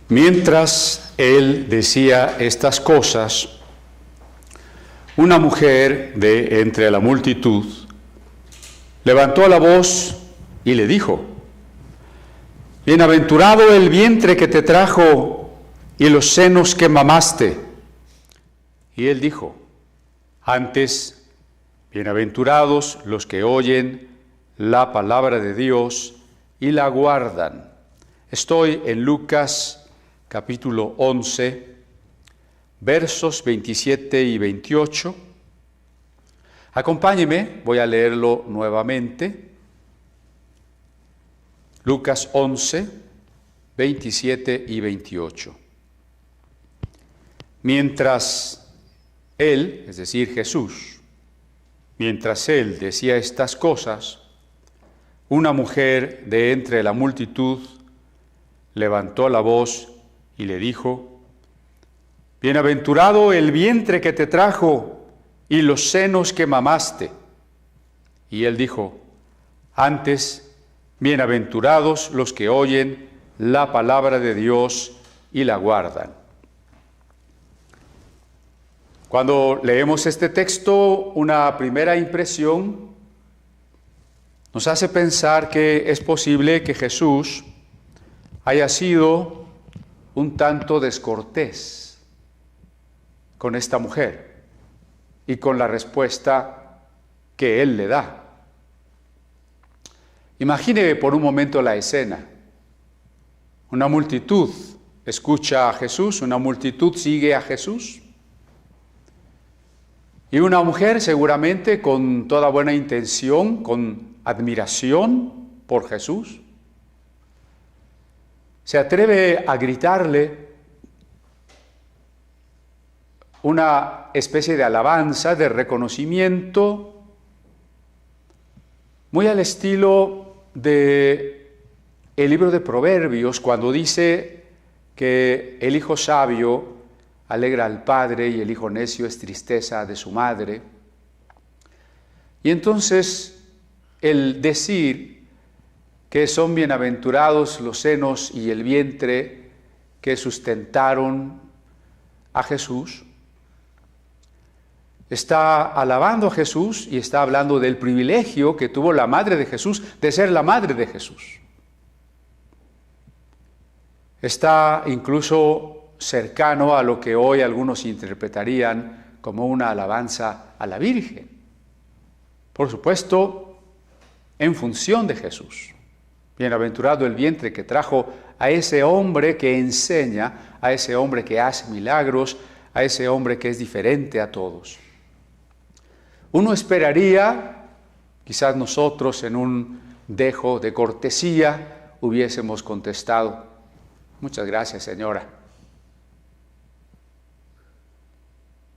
Mientras él decía estas cosas, una mujer de entre la multitud levantó la voz y le dijo: Bienaventurado el vientre que te trajo y los senos que mamaste. Y él dijo: Antes, bienaventurados los que oyen la palabra de Dios y la guardan. Estoy en Lucas capítulo 11, versos 27 y 28. Acompáñeme, voy a leerlo nuevamente. Lucas 11, 27 y 28. Mientras él, es decir, Jesús, mientras él decía estas cosas, una mujer de entre la multitud levantó la voz y le dijo: Bienaventurado el vientre que te trajo y los senos que mamaste. Y él dijo: Antes, bienaventurados los que oyen la palabra de Dios y la guardan. Cuando leemos este texto, una primera impresión nos hace pensar que es posible que Jesús haya sido un tanto descortés con esta mujer y con la respuesta que él le da. Imagine por un momento la escena. Una multitud escucha a Jesús, una multitud sigue a Jesús, y una mujer seguramente con toda buena intención, con admiración por Jesús, se atreve a gritarle una especie de alabanza, de reconocimiento, muy al estilo de el libro de Proverbios, cuando dice que el hijo sabio alegra al padre y el hijo necio es tristeza de su madre. Y entonces el decir que son bienaventurados los senos y el vientre que sustentaron a Jesús, está alabando a Jesús y está hablando del privilegio que tuvo la madre de Jesús de ser la madre de Jesús. Está incluso cercano a lo que hoy algunos interpretarían como una alabanza a la Virgen. Por supuesto, en función de Jesús. Bienaventurado el vientre que trajo a ese hombre que enseña, a ese hombre que hace milagros, a ese hombre que es diferente a todos. Uno esperaría, quizás nosotros en un dejo de cortesía hubiésemos contestado: Muchas gracias, señora.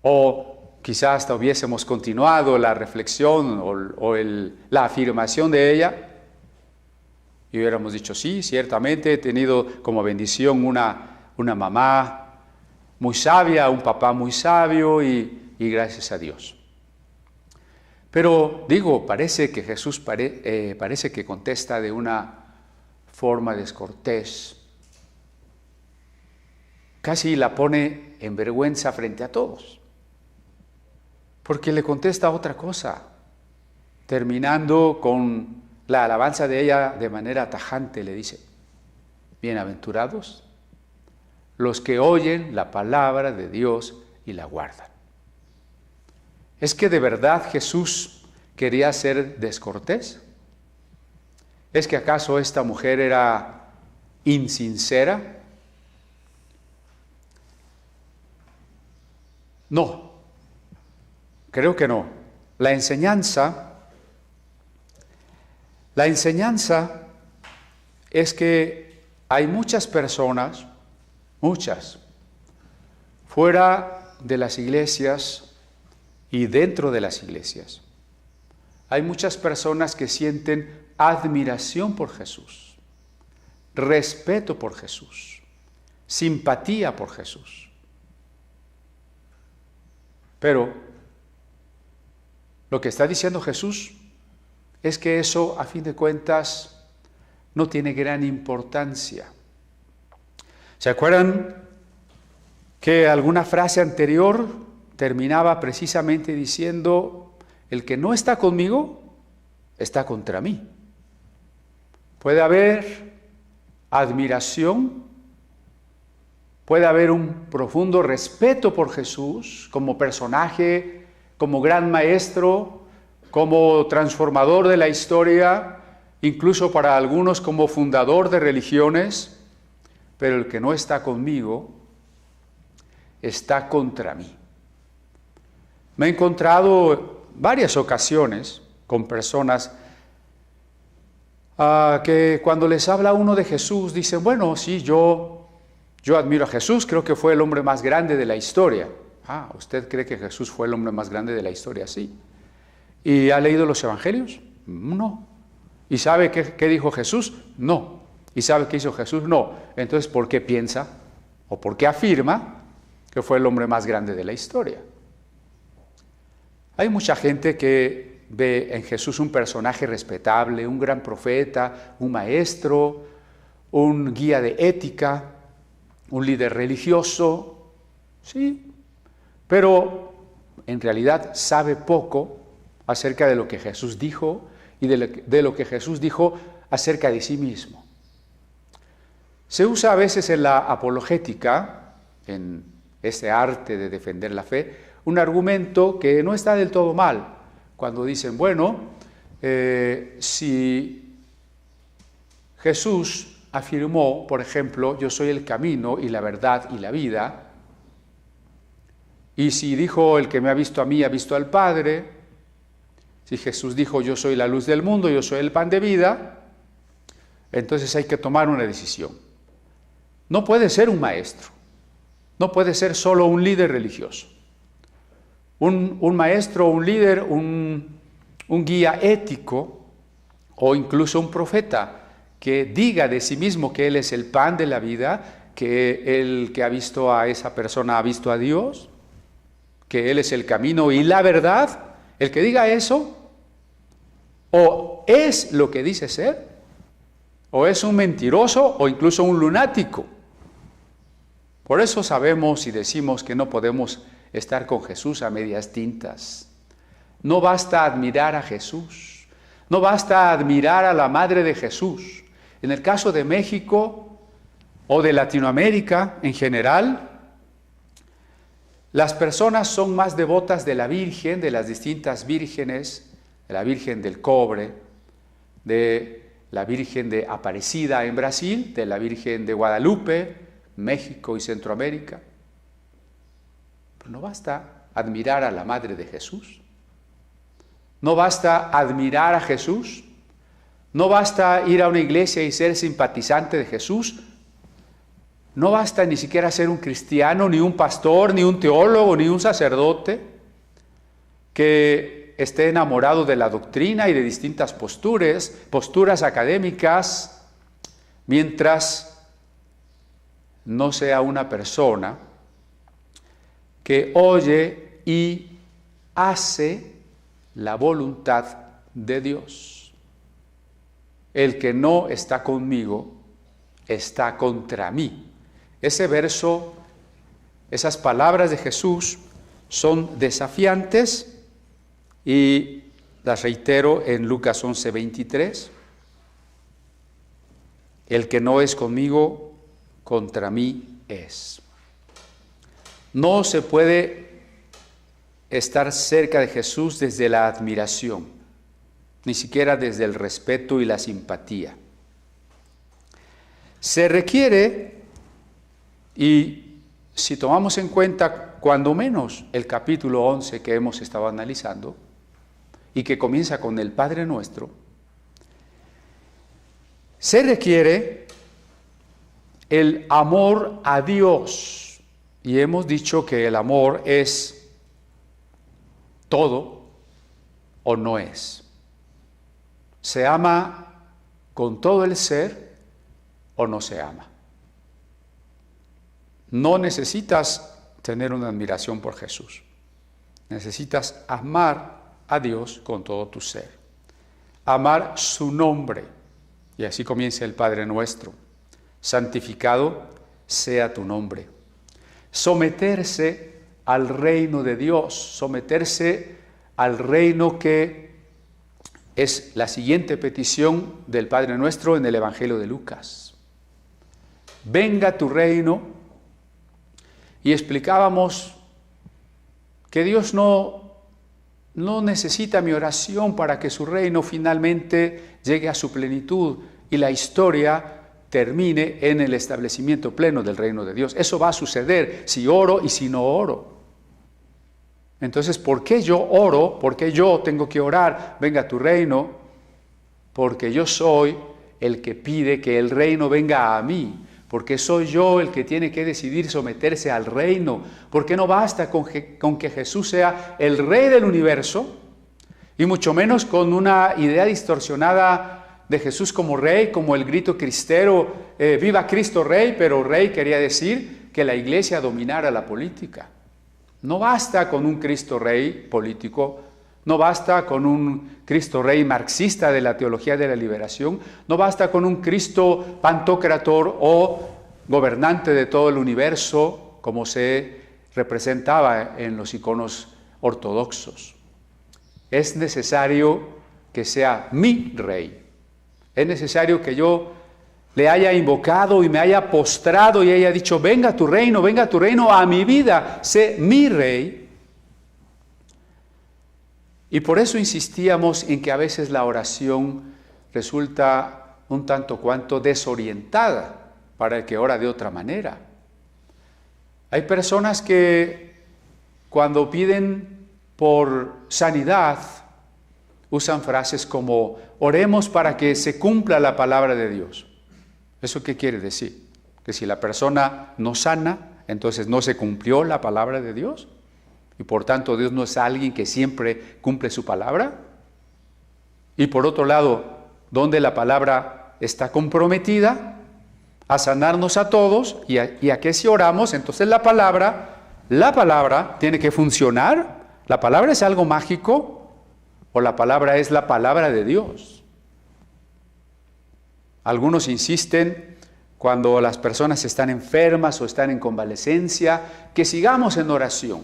O quizás hasta hubiésemos continuado la reflexión o la afirmación de ella y hubiéramos dicho: sí, ciertamente he tenido como bendición una mamá muy sabia, un papá muy sabio y gracias a Dios. Pero digo, parece que Jesús parece que contesta de una forma descortés. Casi la pone en vergüenza frente a todos, porque le contesta otra cosa, terminando con la alabanza de ella de manera tajante. Le dice: Bienaventurados los que oyen la palabra de Dios y la guardan. ¿Es que de verdad Jesús quería ser descortés? ¿Es que acaso esta mujer era insincera? No, creo que no. La enseñanza es que hay muchas personas, fuera de las iglesias y dentro de las iglesias. Hay muchas personas que sienten admiración por Jesús, respeto por Jesús, simpatía por Jesús. Pero lo que está diciendo Jesús es que eso, a fin de cuentas, no tiene gran importancia. ¿Se acuerdan que alguna frase anterior terminaba precisamente diciendo, el que no está conmigo, está contra mí? Puede haber admiración, puede haber un profundo respeto por Jesús como personaje, como gran maestro, como transformador de la historia, incluso para algunos como fundador de religiones, pero el que no está conmigo está contra mí. Me he encontrado varias ocasiones con personas que cuando les habla uno de Jesús dicen, bueno, sí, yo admiro a Jesús, creo que fue el hombre más grande de la historia. ¿Usted cree que Jesús fue el hombre más grande de la historia? Sí. ¿Y ha leído los evangelios? No. ¿Y sabe qué dijo Jesús? No. ¿Y sabe qué hizo Jesús? No. Entonces, ¿por qué piensa o por qué afirma que fue el hombre más grande de la historia? Hay mucha gente que ve en Jesús un personaje respetable, un gran profeta, un maestro, un guía de ética, un líder religioso, sí, pero en realidad sabe poco acerca de lo que Jesús dijo y de lo que Jesús dijo acerca de sí mismo. Se usa a veces en la apologética, en ese arte de defender la fe, un argumento que no está del todo mal, cuando dicen, bueno, si Jesús afirmó, por ejemplo, yo soy el camino y la verdad y la vida, y si dijo, el que me ha visto a mí ha visto al Padre, si Jesús dijo, yo soy la luz del mundo, yo soy el pan de vida, entonces hay que tomar una decisión. No puede ser un maestro, no puede ser solo un líder religioso. Un maestro, un líder, un guía ético o incluso un profeta que diga de sí mismo que Él es el pan de la vida, que el que ha visto a esa persona ha visto a Dios, que Él es el camino y la verdad, el que diga eso, o es lo que dice ser, o es un mentiroso o incluso un lunático. Por eso sabemos y decimos que no podemos estar con Jesús a medias tintas. No basta admirar a Jesús, no basta admirar a la Madre de Jesús. En el caso de México o de Latinoamérica en general, las personas son más devotas de la Virgen, de las distintas vírgenes, de la Virgen del Cobre, de la Virgen de Aparecida en Brasil, de la Virgen de Guadalupe, México y Centroamérica. Pero no basta admirar a la Madre de Jesús, no basta admirar a Jesús, no basta ir a una iglesia y ser simpatizante de Jesús, no basta ni siquiera ser un cristiano, ni un pastor, ni un teólogo, ni un sacerdote que esté enamorado de la doctrina y de distintas posturas académicas, mientras no sea una persona que oye y hace la voluntad de Dios. El que no está conmigo está contra mí. Ese verso, esas palabras de Jesús son desafiantes y las reitero en Lucas 11:23. El que no es conmigo, contra mí es. No se puede estar cerca de Jesús desde la admiración, ni siquiera desde el respeto y la simpatía. Se requiere, y si tomamos en cuenta cuando menos el capítulo 11 que hemos estado analizando, y que comienza con el Padre Nuestro, se requiere el amor a Dios. Y hemos dicho que el amor es todo o no es. Se ama con todo el ser o no se ama. No necesitas tener una admiración por Jesús. Necesitas amar a Dios con todo tu ser. Amar su nombre. Y así comienza el Padre Nuestro. Santificado sea tu nombre. Someterse al reino de Dios, someterse al reino que es la siguiente petición del Padre Nuestro en el Evangelio de Lucas. Venga tu reino, y explicábamos que Dios no necesita mi oración para que su reino finalmente llegue a su plenitud y la historia termine en el establecimiento pleno del reino de Dios. Eso va a suceder si oro y si no oro. Entonces, ¿por qué yo oro? ¿Por qué yo tengo que orar? Venga a tu reino, porque yo soy el que pide que el reino venga a mí, porque soy yo el que tiene que decidir someterse al reino, porque no basta con que Jesús sea el rey del universo, y mucho menos con una idea distorsionada de Jesús como rey, como el grito cristero, viva Cristo Rey, pero rey quería decir que la iglesia dominara la política. No basta con un Cristo Rey político, no basta con un Cristo Rey marxista de la teología de la liberación, no basta con un Cristo pantocrator o gobernante de todo el universo, como se representaba en los iconos ortodoxos. Es necesario que sea mi Rey. Es necesario que yo le haya invocado y me haya postrado y haya dicho, venga tu reino a mi vida, sé mi Rey. Y por eso insistíamos en que a veces la oración resulta un tanto cuanto desorientada para el que ora de otra manera. Hay personas que cuando piden por sanidad usan frases como, oremos para que se cumpla la palabra de Dios. ¿Eso qué quiere decir? Que si la persona no sana, entonces no se cumplió la palabra de Dios, y por tanto Dios no es alguien que siempre cumple su palabra. Y por otro lado, donde la palabra está comprometida a sanarnos a todos, y a que si oramos, entonces la palabra tiene que funcionar. ¿La palabra es algo mágico o la palabra es la palabra de Dios? Algunos insisten, cuando las personas están enfermas o están en convalecencia, que sigamos en oración.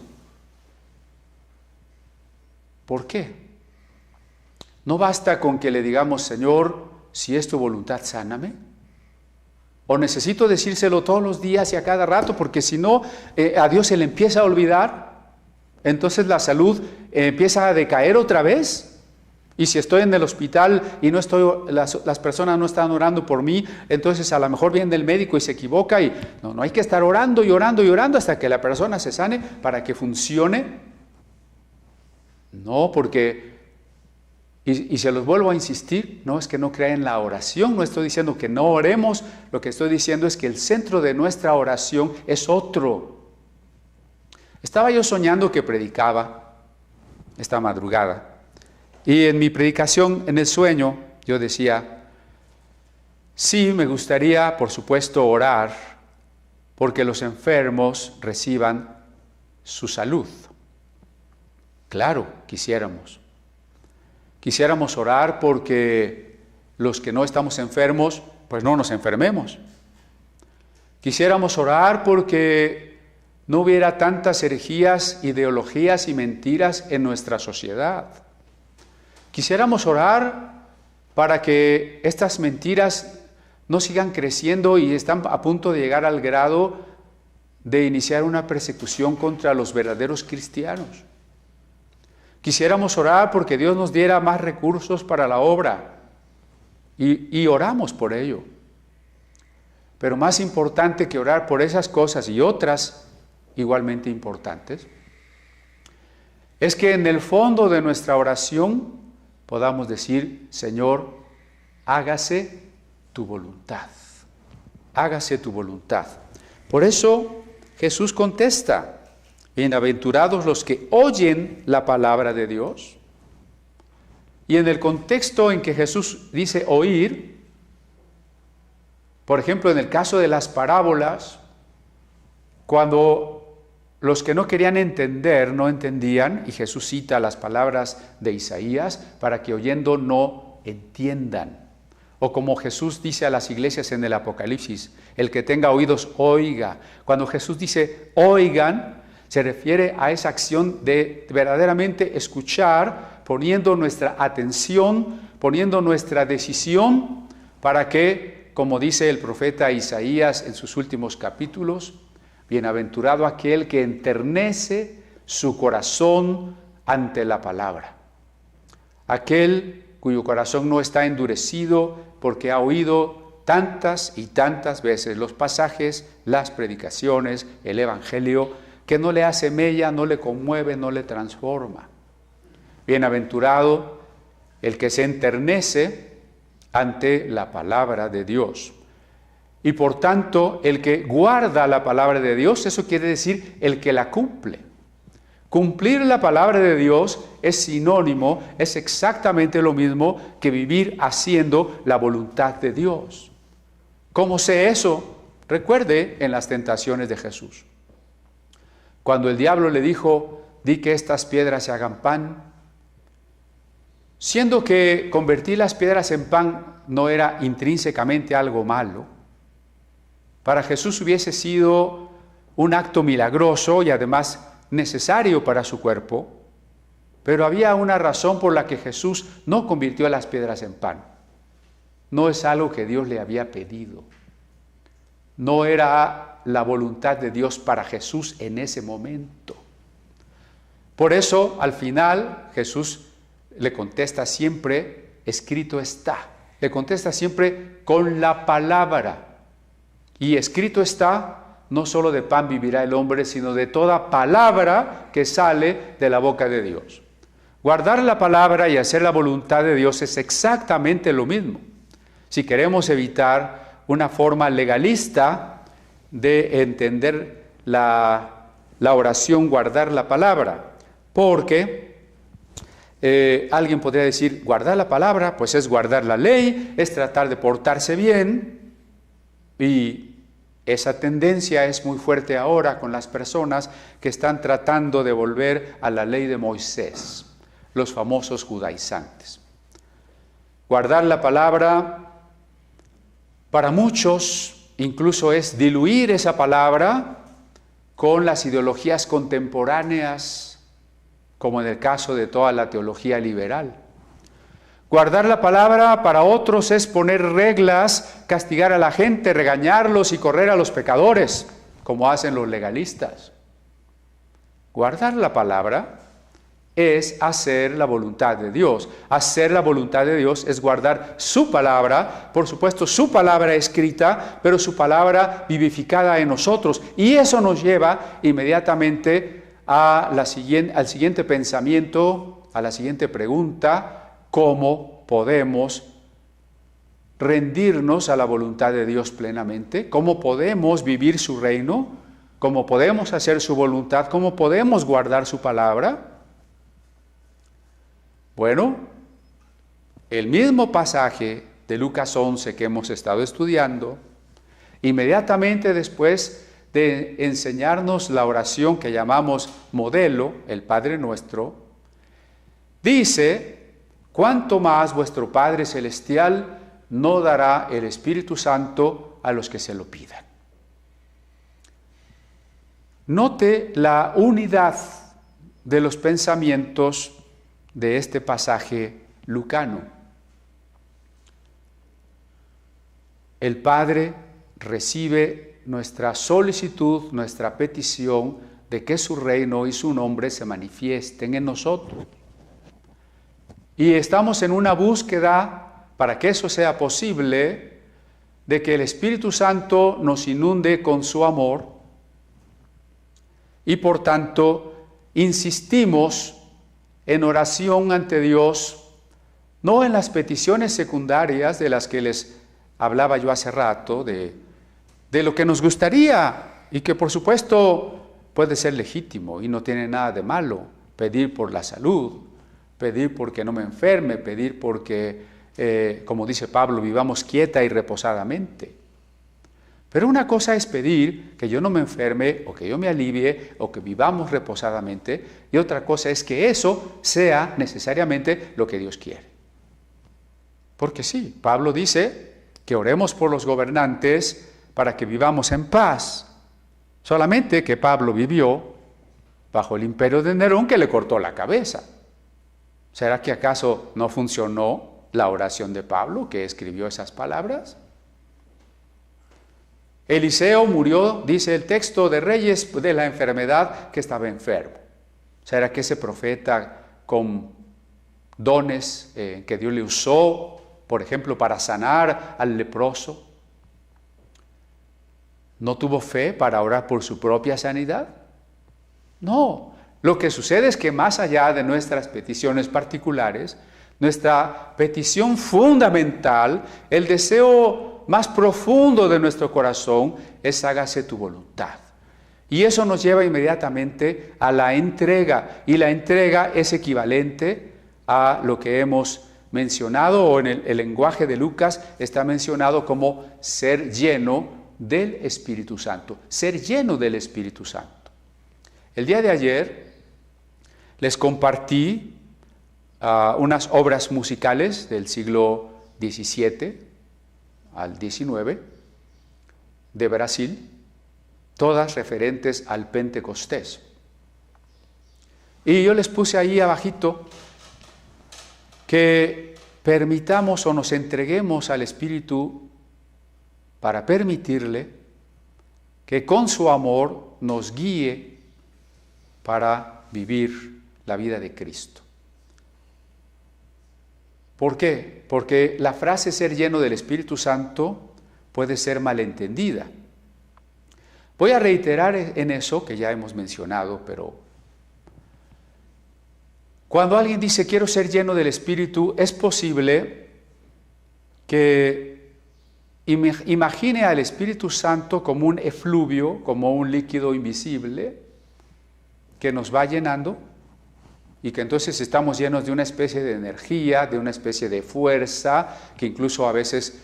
¿Por qué? ¿No basta con que le digamos, Señor, si es tu voluntad, sáname? ¿O necesito decírselo todos los días y a cada rato? Porque si no, a Dios se le empieza a olvidar. Entonces la salud empieza a decaer otra vez. Y si estoy en el hospital y las personas no están orando por mí, entonces a lo mejor viene el médico y se equivoca y no hay que estar orando y orando y orando hasta que la persona se sane para que funcione. No, porque, y se los vuelvo a insistir, no es que no crea en la oración, no estoy diciendo que no oremos, lo que estoy diciendo es que el centro de nuestra oración es otro. Estaba yo soñando que predicaba esta madrugada. Y en mi predicación, en el sueño, yo decía, sí, me gustaría, por supuesto, orar porque los enfermos reciban su salud. Claro, quisiéramos. Quisiéramos orar porque los que no estamos enfermos, pues no nos enfermemos. Quisiéramos orar porque no hubiera tantas herejías, ideologías y mentiras en nuestra sociedad. Quisiéramos orar para que estas mentiras no sigan creciendo y están a punto de llegar al grado de iniciar una persecución contra los verdaderos cristianos. Quisiéramos orar porque Dios nos diera más recursos para la obra y oramos por ello. Pero más importante que orar por esas cosas y otras igualmente importantes, es que en el fondo de nuestra oración podamos decir, Señor, hágase tu voluntad. Hágase tu voluntad. Por eso Jesús contesta, bienaventurados los que oyen la palabra de Dios. Y en el contexto en que Jesús dice oír, por ejemplo, en el caso de las parábolas, cuando los que no querían entender, no entendían, y Jesús cita las palabras de Isaías para que oyendo no entiendan. O como Jesús dice a las iglesias en el Apocalipsis, el que tenga oídos, oiga. Cuando Jesús dice oigan, se refiere a esa acción de verdaderamente escuchar, poniendo nuestra atención, poniendo nuestra decisión para que, como dice el profeta Isaías en sus últimos capítulos, bienaventurado aquel que enternece su corazón ante la palabra. Aquel cuyo corazón no está endurecido porque ha oído tantas y tantas veces los pasajes, las predicaciones, el evangelio, que no le hace mella, no le conmueve, no le transforma. Bienaventurado el que se enternece ante la palabra de Dios. Y por tanto, el que guarda la palabra de Dios, eso quiere decir el que la cumple. Cumplir la palabra de Dios es sinónimo, es exactamente lo mismo que vivir haciendo la voluntad de Dios. ¿Cómo sé eso? Recuerde en las tentaciones de Jesús. Cuando el diablo le dijo, di que estas piedras se hagan pan, siendo que convertir las piedras en pan no era intrínsecamente algo malo, para Jesús hubiese sido un acto milagroso y además necesario para su cuerpo, pero había una razón por la que Jesús no convirtió las piedras en pan. No es algo que Dios le había pedido. No era la voluntad de Dios para Jesús en ese momento. Por eso, al final, Jesús le contesta siempre, escrito está. Le contesta siempre con la palabra. Y escrito está, no solo de pan vivirá el hombre, sino de toda palabra que sale de la boca de Dios. Guardar la palabra y hacer la voluntad de Dios es exactamente lo mismo. Si queremos evitar una forma legalista de entender la oración, guardar la palabra, porque alguien podría decir, guardar la palabra, pues es guardar la ley, es tratar de portarse bien, y esa tendencia es muy fuerte ahora con las personas que están tratando de volver a la ley de Moisés, los famosos judaizantes. Guardar la palabra, para muchos, incluso es diluir esa palabra con las ideologías contemporáneas, como en el caso de toda la teología liberal. Guardar la palabra para otros es poner reglas, castigar a la gente, regañarlos y correr a los pecadores, como hacen los legalistas. Guardar la palabra es hacer la voluntad de Dios. Hacer la voluntad de Dios es guardar su palabra, por supuesto su palabra escrita, pero su palabra vivificada en nosotros. Y eso nos lleva inmediatamente al siguiente pensamiento, a la siguiente pregunta: ¿cómo podemos rendirnos a la voluntad de Dios plenamente? ¿Cómo podemos vivir su reino? ¿Cómo podemos hacer su voluntad? ¿Cómo podemos guardar su palabra? Bueno, el mismo pasaje de Lucas 11 que hemos estado estudiando, inmediatamente después de enseñarnos la oración que llamamos modelo, el Padre Nuestro, dice: ¿cuánto más vuestro Padre Celestial no dará el Espíritu Santo a los que se lo pidan? Note la unidad de los pensamientos de este pasaje lucano. El Padre recibe nuestra solicitud, nuestra petición de que su reino y su nombre se manifiesten en nosotros. Y estamos en una búsqueda, para que eso sea posible, de que el Espíritu Santo nos inunde con su amor, y por tanto insistimos en oración ante Dios, no en las peticiones secundarias de las que les hablaba yo hace rato, de lo que nos gustaría, y que por supuesto puede ser legítimo y no tiene nada de malo, pedir por la salud, pedir porque no me enferme, pedir porque, como dice Pablo, vivamos quieta y reposadamente. Pero una cosa es pedir que yo no me enferme, o que yo me alivie, o que vivamos reposadamente, y otra cosa es que eso sea necesariamente lo que Dios quiere. Porque sí, Pablo dice que oremos por los gobernantes para que vivamos en paz. Solamente que Pablo vivió bajo el imperio de Nerón, que le cortó la cabeza. ¿Será que acaso no funcionó la oración de Pablo, que escribió esas palabras? Eliseo murió, dice el texto de Reyes, de la enfermedad, que estaba enfermo. ¿Será que ese profeta con dones que Dios le usó, por ejemplo, para sanar al leproso, no tuvo fe para orar por su propia sanidad? No. Lo que sucede es que más allá de nuestras peticiones particulares, nuestra petición fundamental, el deseo más profundo de nuestro corazón es: hágase tu voluntad. Y eso nos lleva inmediatamente a la entrega, y la entrega es equivalente a lo que hemos mencionado, o en el lenguaje de Lucas está mencionado como ser lleno del Espíritu Santo, ser lleno del Espíritu Santo. El día de ayer les compartí unas obras musicales del siglo XVII al XIX de Brasil, todas referentes al Pentecostés. Y yo les puse ahí abajito que permitamos o nos entreguemos al Espíritu para permitirle que con su amor nos guíe para vivir la vida de Cristo. ¿Por qué? Porque la frase ser lleno del Espíritu Santo puede ser malentendida. Voy a reiterar en eso que ya hemos mencionado, pero cuando alguien dice quiero ser lleno del Espíritu, es posible que imagine al Espíritu Santo como un efluvio, como un líquido invisible que nos va llenando, y que entonces estamos llenos de una especie de energía, de una especie de fuerza, que incluso a veces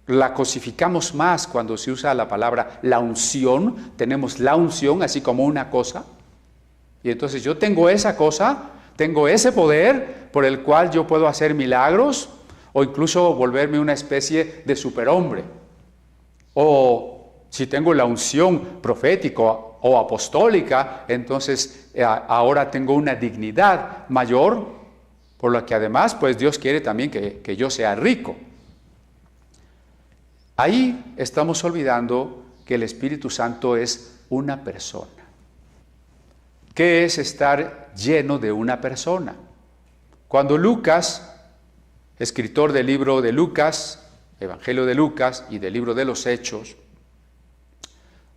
la cosificamos más cuando se usa la palabra la unción. Tenemos la unción así como una cosa, y entonces yo tengo esa cosa, tengo ese poder por el cual yo puedo hacer milagros, o incluso volverme una especie de superhombre. O si tengo la unción profética o apostólica, entonces ahora tengo una dignidad mayor, por lo que además pues Dios quiere también que yo sea rico. Ahí estamos olvidando que el Espíritu Santo es una persona. ¿Qué es estar lleno de una persona? Cuando Lucas, escritor del libro de Lucas, Evangelio de Lucas y del libro de los Hechos,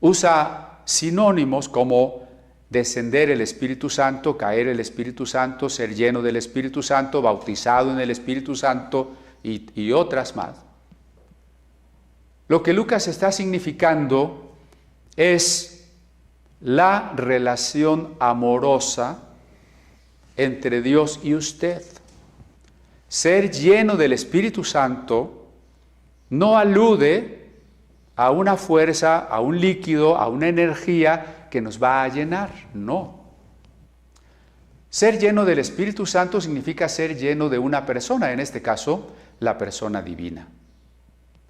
usa sinónimos como descender el Espíritu Santo, caer el Espíritu Santo, ser lleno del Espíritu Santo, bautizado en el Espíritu Santo y otras más. Lo que Lucas está significando es la relación amorosa entre Dios y usted. Ser lleno del Espíritu Santo no alude a una fuerza, a un líquido, a una energía que nos va a llenar, no. Ser lleno del Espíritu Santo significa ser lleno de una persona, en este caso, la persona divina.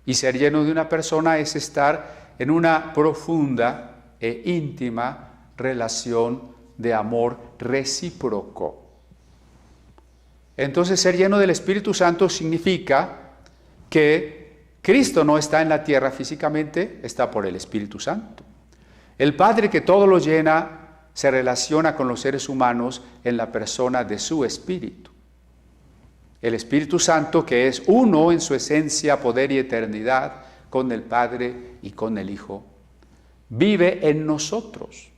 Y ser lleno de una persona es estar en una profunda e íntima relación de amor recíproco. Entonces, ser lleno del Espíritu Santo significa que Cristo no está en la tierra físicamente, está por el Espíritu Santo. El Padre que todo lo llena se relaciona con los seres humanos en la persona de su Espíritu. El Espíritu Santo, que es uno en su esencia, poder y eternidad con el Padre y con el Hijo, vive en nosotros.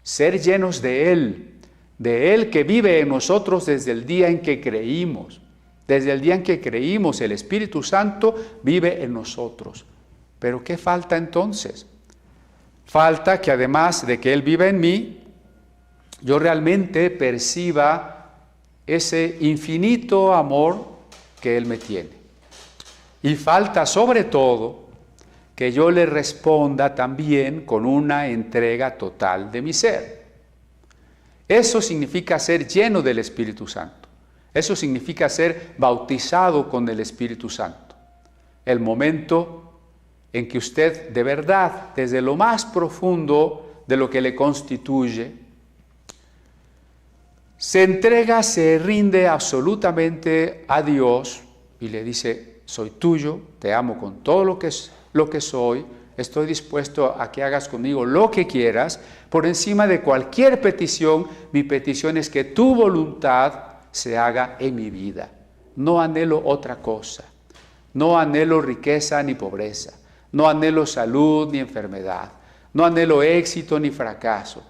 Ser llenos de Él que vive en nosotros desde el día en que creímos. Desde el día en que creímos, el Espíritu Santo vive en nosotros. ¿Pero qué falta entonces? Falta que además de que Él vive en mí, yo realmente perciba ese infinito amor que Él me tiene. Y falta sobre todo que yo le responda también con una entrega total de mi ser. Eso significa ser lleno del Espíritu Santo. Eso significa ser bautizado con el Espíritu Santo. El momento en que usted de verdad, desde lo más profundo de lo que le constituye, se entrega, se rinde absolutamente a Dios y le dice: soy tuyo, te amo con todo lo que soy, estoy dispuesto a que hagas conmigo lo que quieras, por encima de cualquier petición. Mi petición es que tu voluntad se haga en mi vida. No anhelo otra cosa, no anhelo riqueza ni pobreza, no anhelo salud ni enfermedad, no anhelo éxito ni fracaso,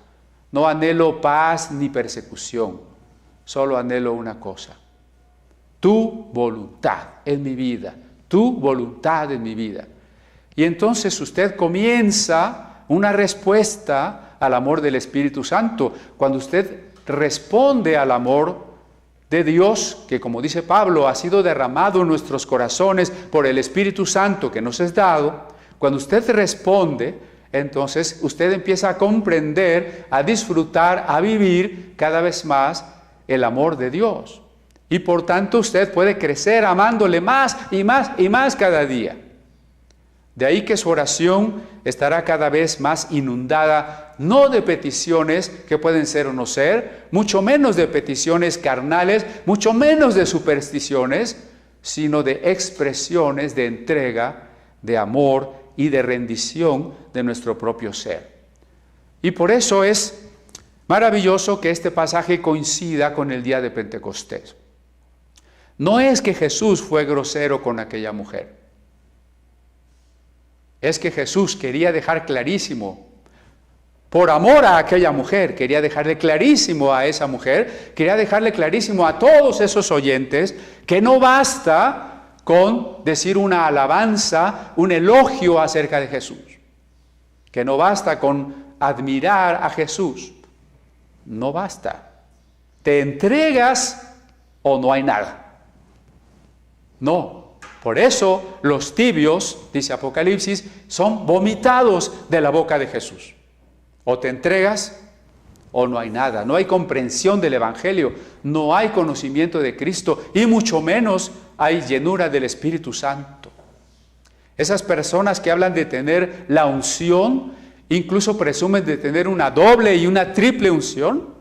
no anhelo paz ni persecución, solo anhelo una cosa: tu voluntad en mi vida, tu voluntad en mi vida. Y entonces usted comienza una respuesta al amor del Espíritu Santo. Cuando usted responde al amor de Dios, que como dice Pablo, ha sido derramado en nuestros corazones por el Espíritu Santo que nos es dado, cuando usted responde, entonces usted empieza a comprender, a disfrutar, a vivir cada vez más el amor de Dios. Y por tanto usted puede crecer amándole más y más y más cada día. De ahí que su oración estará cada vez más inundada, no de peticiones que pueden ser o no ser, mucho menos de peticiones carnales, mucho menos de supersticiones, sino de expresiones de entrega, de amor y de rendición de nuestro propio ser. Y por eso es maravilloso que este pasaje coincida con el día de Pentecostés. No es que Jesús fue grosero con aquella mujer. Es que Jesús quería dejar clarísimo, por amor a aquella mujer, quería dejarle clarísimo a esa mujer, quería dejarle clarísimo a todos esos oyentes, que no basta con decir una alabanza, un elogio acerca de Jesús, que no basta con admirar a Jesús, no basta. Te entregas o no hay nada. No. Por eso los tibios, dice Apocalipsis, son vomitados de la boca de Jesús. O te entregas o no hay nada. No hay comprensión del Evangelio, no hay conocimiento de Cristo y mucho menos hay llenura del Espíritu Santo. Esas personas que hablan de tener la unción, incluso presumen de tener una doble y una triple unción.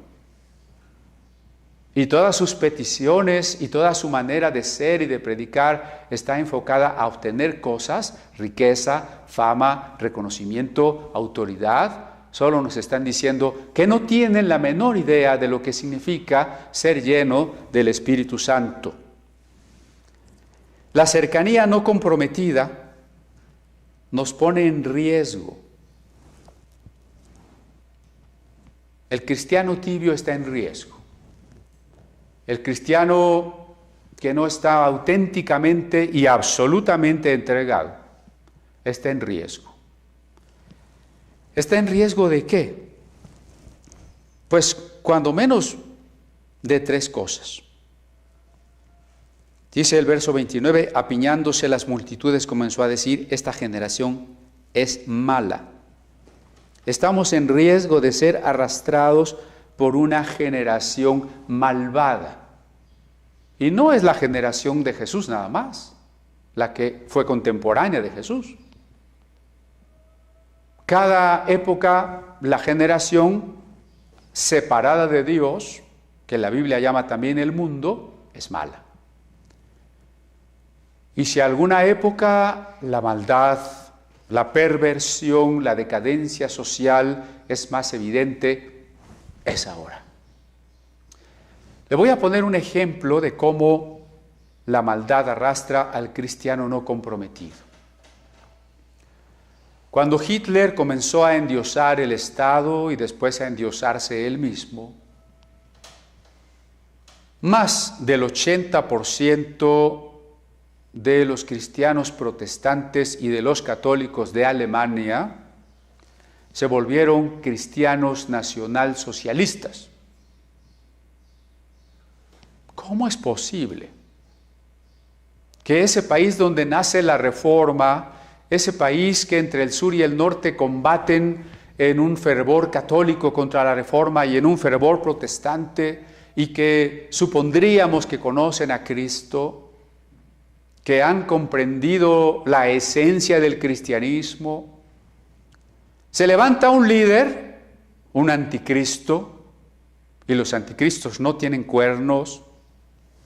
Y todas sus peticiones y toda su manera de ser y de predicar está enfocada a obtener cosas, riqueza, fama, reconocimiento, autoridad. Solo nos están diciendo que no tienen la menor idea de lo que significa ser lleno del Espíritu Santo. La cercanía no comprometida nos pone en riesgo. El cristiano tibio está en riesgo. El cristiano que no está auténticamente y absolutamente entregado está en riesgo. ¿Está en riesgo de qué? Pues cuando menos de tres cosas. Dice el verso 29, apiñándose las multitudes comenzó a decir: esta generación es mala. Estamos en riesgo de ser arrastrados por una generación malvada. Y no es la generación de Jesús nada más, la que fue contemporánea de Jesús. Cada época, la generación separada de Dios, que la Biblia llama también el mundo, es mala. Y si alguna época la maldad, la perversión, la decadencia social es más evidente, es ahora. Le voy a poner un ejemplo de cómo la maldad arrastra al cristiano no comprometido. Cuando Hitler comenzó a endiosar el Estado y después a endiosarse él mismo, más del 80% de los cristianos protestantes y de los católicos de Alemania se volvieron cristianos nacionalsocialistas. ¿Cómo es posible que ese país donde nace la Reforma, ese país que entre el sur y el norte combaten en un fervor católico contra la Reforma y en un fervor protestante, y que supondríamos que conocen a Cristo, que han comprendido la esencia del cristianismo. Se levanta un líder, un anticristo, y los anticristos no tienen cuernos,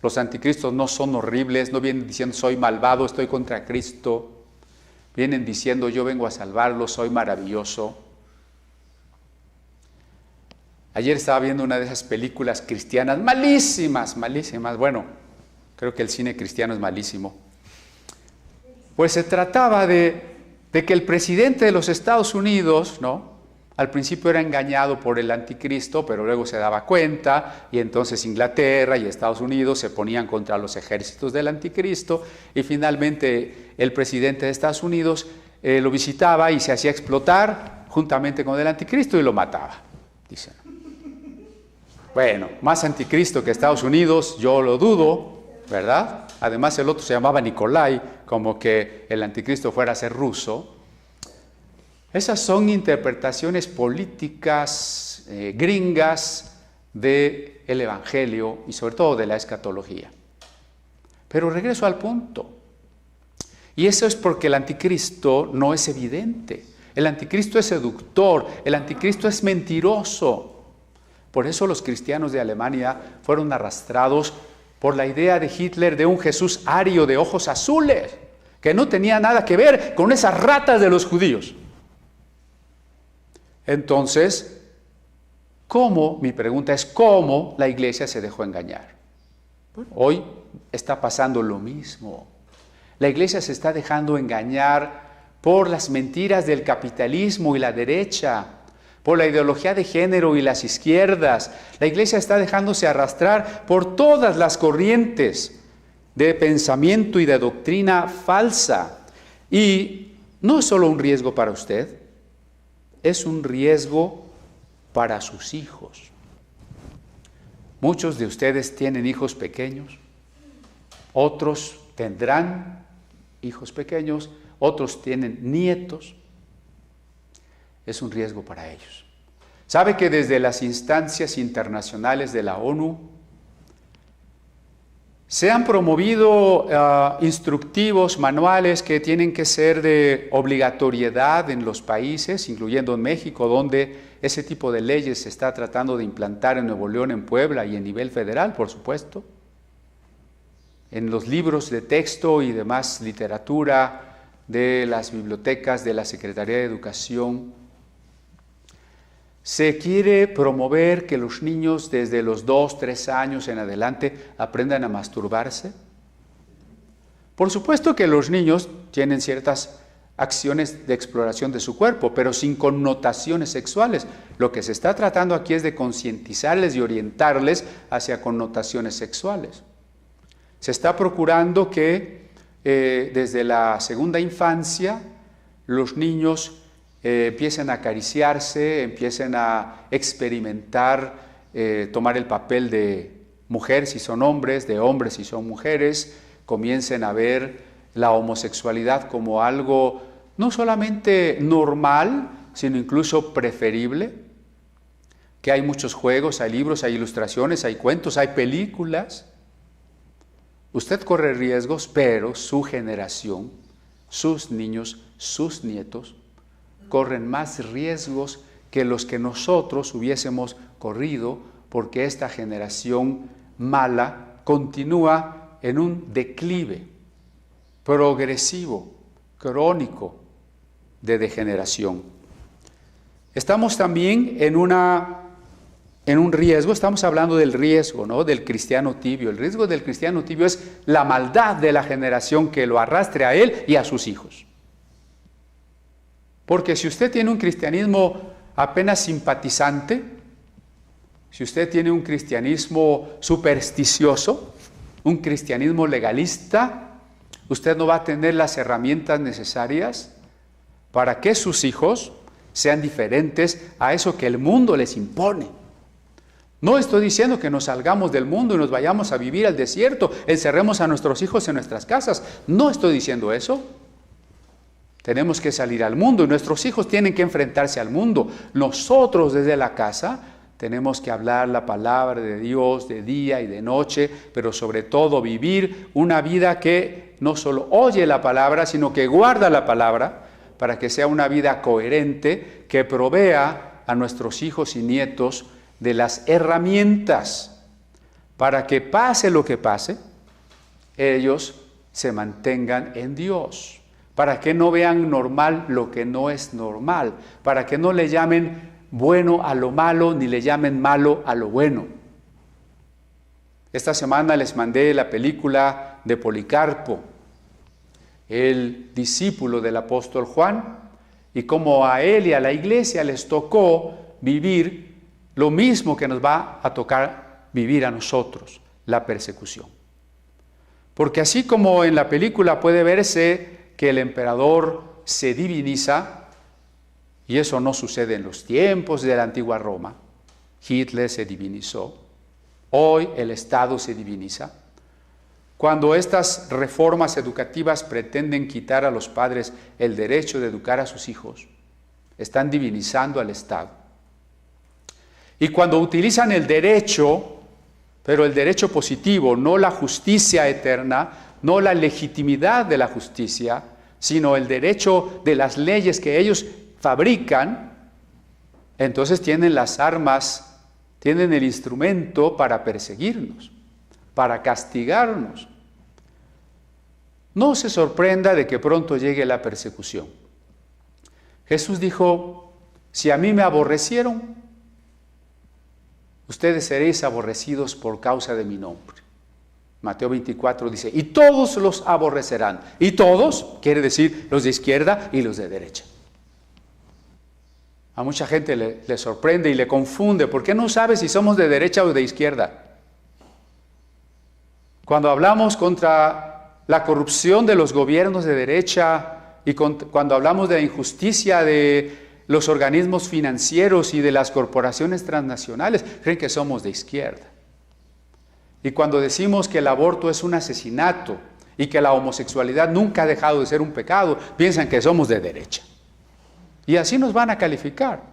los anticristos no son horribles, no vienen diciendo soy malvado, estoy contra Cristo, vienen diciendo yo vengo a salvarlo, soy maravilloso. Ayer estaba viendo una de esas películas cristianas, malísimas, bueno, creo que el cine cristiano es malísimo. Pues se trataba de que el presidente de los Estados Unidos, ¿no?, al principio era engañado por el anticristo, pero luego se daba cuenta y entonces Inglaterra y Estados Unidos se ponían contra los ejércitos del anticristo y finalmente el presidente de Estados Unidos lo visitaba y se hacía explotar juntamente con el anticristo y lo mataba, dicen. Bueno, más anticristo que Estados Unidos, yo lo dudo, ¿verdad? Además el otro se llamaba Nicolai, como que el anticristo fuera a ser ruso. Esas son interpretaciones políticas gringas del Evangelio y sobre todo de la escatología. Pero regreso al punto. Y eso es porque el anticristo no es evidente. El anticristo es seductor, el anticristo es mentiroso. Por eso los cristianos de Alemania fueron arrastrados por la idea de Hitler de un Jesús ario de ojos azules, que no tenía nada que ver con esas ratas de los judíos. Entonces, mi pregunta es, ¿cómo la iglesia se dejó engañar? Bueno, hoy está pasando lo mismo. La iglesia se está dejando engañar por las mentiras del capitalismo y la derecha, por la ideología de género y las izquierdas. La iglesia está dejándose arrastrar por todas las corrientes de pensamiento y de doctrina falsa. Y no es solo un riesgo para usted, es un riesgo para sus hijos. Muchos de ustedes tienen hijos pequeños, otros tendrán hijos pequeños, otros tienen nietos. Es un riesgo para ellos. ¿Sabe que desde las instancias internacionales de la ONU se han promovido instructivos, manuales que tienen que ser de obligatoriedad en los países, incluyendo en México, donde ese tipo de leyes se está tratando de implantar en Nuevo León, en Puebla y en nivel federal, por supuesto? En los libros de texto y demás literatura de las bibliotecas de la Secretaría de Educación, se quiere promover que los niños desde los 2, 3 años en adelante aprendan a masturbarse. Por supuesto que los niños tienen ciertas acciones de exploración de su cuerpo, pero sin connotaciones sexuales. Lo que se está tratando aquí es de concientizarles y orientarles hacia connotaciones sexuales. Se está procurando que desde la segunda infancia los niños empiecen a acariciarse, empiecen a experimentar, tomar el papel de mujer si son hombres, de hombres si son mujeres, comiencen a ver la homosexualidad como algo no solamente normal, sino incluso preferible, que hay muchos juegos, hay libros, hay ilustraciones, hay cuentos, hay películas. Usted corre riesgos, pero su generación, sus niños, sus nietos, corren más riesgos que los que nosotros hubiésemos corrido, porque esta generación mala continúa en un declive progresivo, crónico de degeneración. Estamos también en un riesgo, estamos hablando del riesgo, ¿no?, del cristiano tibio. El riesgo del cristiano tibio es la maldad de la generación que lo arrastre a él y a sus hijos. Porque si usted tiene un cristianismo apenas simpatizante, si usted tiene un cristianismo supersticioso, un cristianismo legalista, usted no va a tener las herramientas necesarias para que sus hijos sean diferentes a eso que el mundo les impone. No estoy diciendo que nos salgamos del mundo y nos vayamos a vivir al desierto, encerremos a nuestros hijos en nuestras casas. No estoy diciendo eso. Tenemos que salir al mundo y nuestros hijos tienen que enfrentarse al mundo. Nosotros desde la casa tenemos que hablar la palabra de Dios de día y de noche, pero sobre todo vivir una vida que no solo oye la palabra, sino que guarda la palabra, para que sea una vida coherente, que provea a nuestros hijos y nietos de las herramientas para que pase lo que pase, ellos se mantengan en Dios, para que no vean normal lo que no es normal, para que no le llamen bueno a lo malo, ni le llamen malo a lo bueno. Esta semana les mandé la película de Policarpo, el discípulo del apóstol Juan, y cómo a él y a la iglesia les tocó vivir lo mismo que nos va a tocar vivir a nosotros, la persecución. Porque así como en la película puede verse que el emperador se diviniza, y eso no sucede en los tiempos de la antigua Roma. Hitler se divinizó. Hoy el Estado se diviniza. Cuando estas reformas educativas pretenden quitar a los padres el derecho de educar a sus hijos, están divinizando al Estado. Y cuando utilizan el derecho, pero el derecho positivo, no la justicia eterna, no la legitimidad de la justicia, sino el derecho de las leyes que ellos fabrican, entonces tienen las armas, tienen el instrumento para perseguirnos, para castigarnos. No se sorprenda de que pronto llegue la persecución. Jesús dijo, si a mí me aborrecieron, ustedes seréis aborrecidos por causa de mi nombre. Mateo 24 dice, y todos los aborrecerán. Y todos, quiere decir los de izquierda y los de derecha. A mucha gente le sorprende y le confunde. ¿Por qué no sabe si somos de derecha o de izquierda? Cuando hablamos contra la corrupción de los gobiernos de derecha y cuando hablamos de la injusticia de los organismos financieros y de las corporaciones transnacionales, creen que somos de izquierda. Y cuando decimos que el aborto es un asesinato y que la homosexualidad nunca ha dejado de ser un pecado, piensan que somos de derecha. Y así nos van a calificar.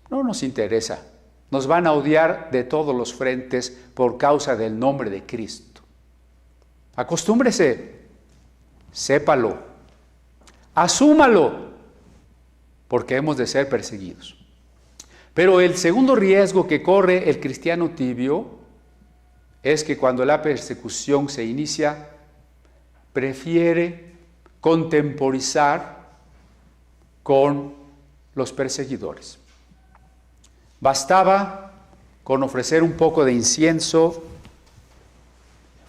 No nos interesa. Nos van a odiar de todos los frentes por causa del nombre de Cristo. Acostúmbrese, sépalo, asúmalo, porque hemos de ser perseguidos. Pero el segundo riesgo que corre el cristiano tibio es que cuando la persecución se inicia, prefiere contemporizar con los perseguidores. Bastaba con ofrecer un poco de incienso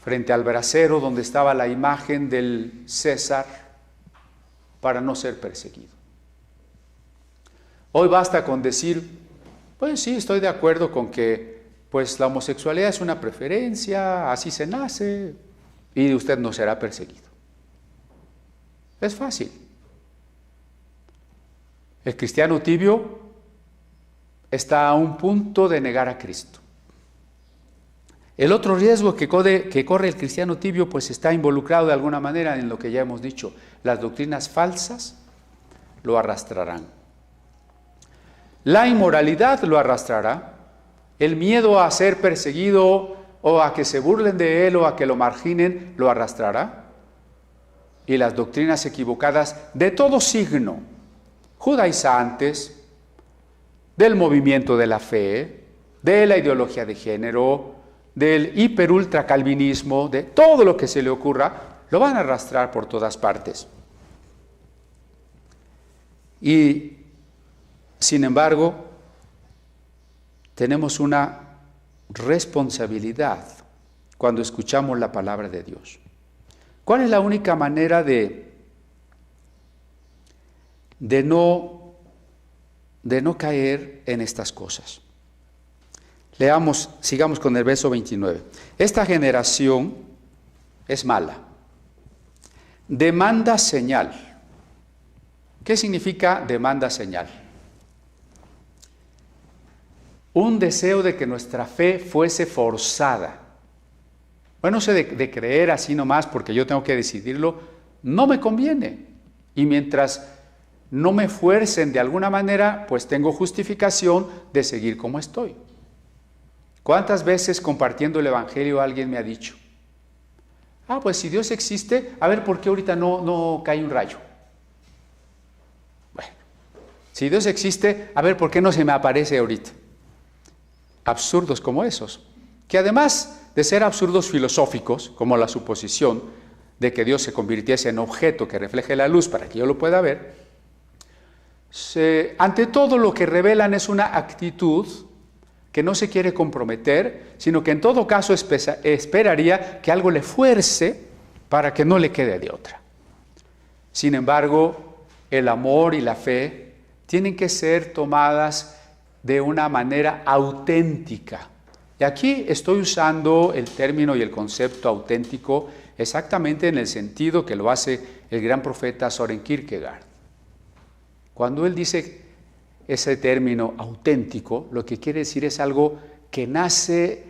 frente al brasero donde estaba la imagen del César para no ser perseguido. Hoy basta con decir, pues sí, estoy de acuerdo con que pues la homosexualidad es una preferencia, así se nace, y usted no será perseguido. Es fácil. El cristiano tibio está a un punto de negar a Cristo. El otro riesgo que corre el cristiano tibio pues está involucrado de alguna manera en lo que ya hemos dicho. Las doctrinas falsas lo arrastrarán. La inmoralidad lo arrastrará. El miedo a ser perseguido o a que se burlen de él o a que lo marginen lo arrastrará. Y las doctrinas equivocadas de todo signo, judaizantes, del movimiento de la fe, de la ideología de género, del hiperultracalvinismo, de todo lo que se le ocurra, lo van a arrastrar por todas partes. Y, sin embargo, tenemos una responsabilidad cuando escuchamos la palabra de Dios. ¿Cuál es la única manera de no caer en estas cosas? Sigamos con el verso 29. Esta generación es mala. Demanda señal. ¿Qué significa demanda señal? Un deseo de que nuestra fe fuese forzada. Bueno, eso de creer así nomás porque yo tengo que decidirlo, no me conviene. Y mientras no me fuercen de alguna manera, pues tengo justificación de seguir como estoy. ¿Cuántas veces compartiendo el Evangelio alguien me ha dicho, pues si Dios existe, a ver, ¿por qué ahorita no cae un rayo? Bueno, si Dios existe, a ver, ¿por qué no se me aparece ahorita? Absurdos como esos, que además de ser absurdos filosóficos, como la suposición de que Dios se convirtiese en objeto que refleje la luz para que yo lo pueda ver, ante todo lo que revelan es una actitud que no se quiere comprometer, sino que en todo caso esperaría que algo le fuerce para que no le quede de otra. Sin embargo, el amor y la fe tienen que ser tomadas de una manera auténtica. Y aquí estoy usando el término y el concepto auténtico exactamente en el sentido que lo hace el gran profeta Søren Kierkegaard. Cuando él dice ese término auténtico, lo que quiere decir es algo que nace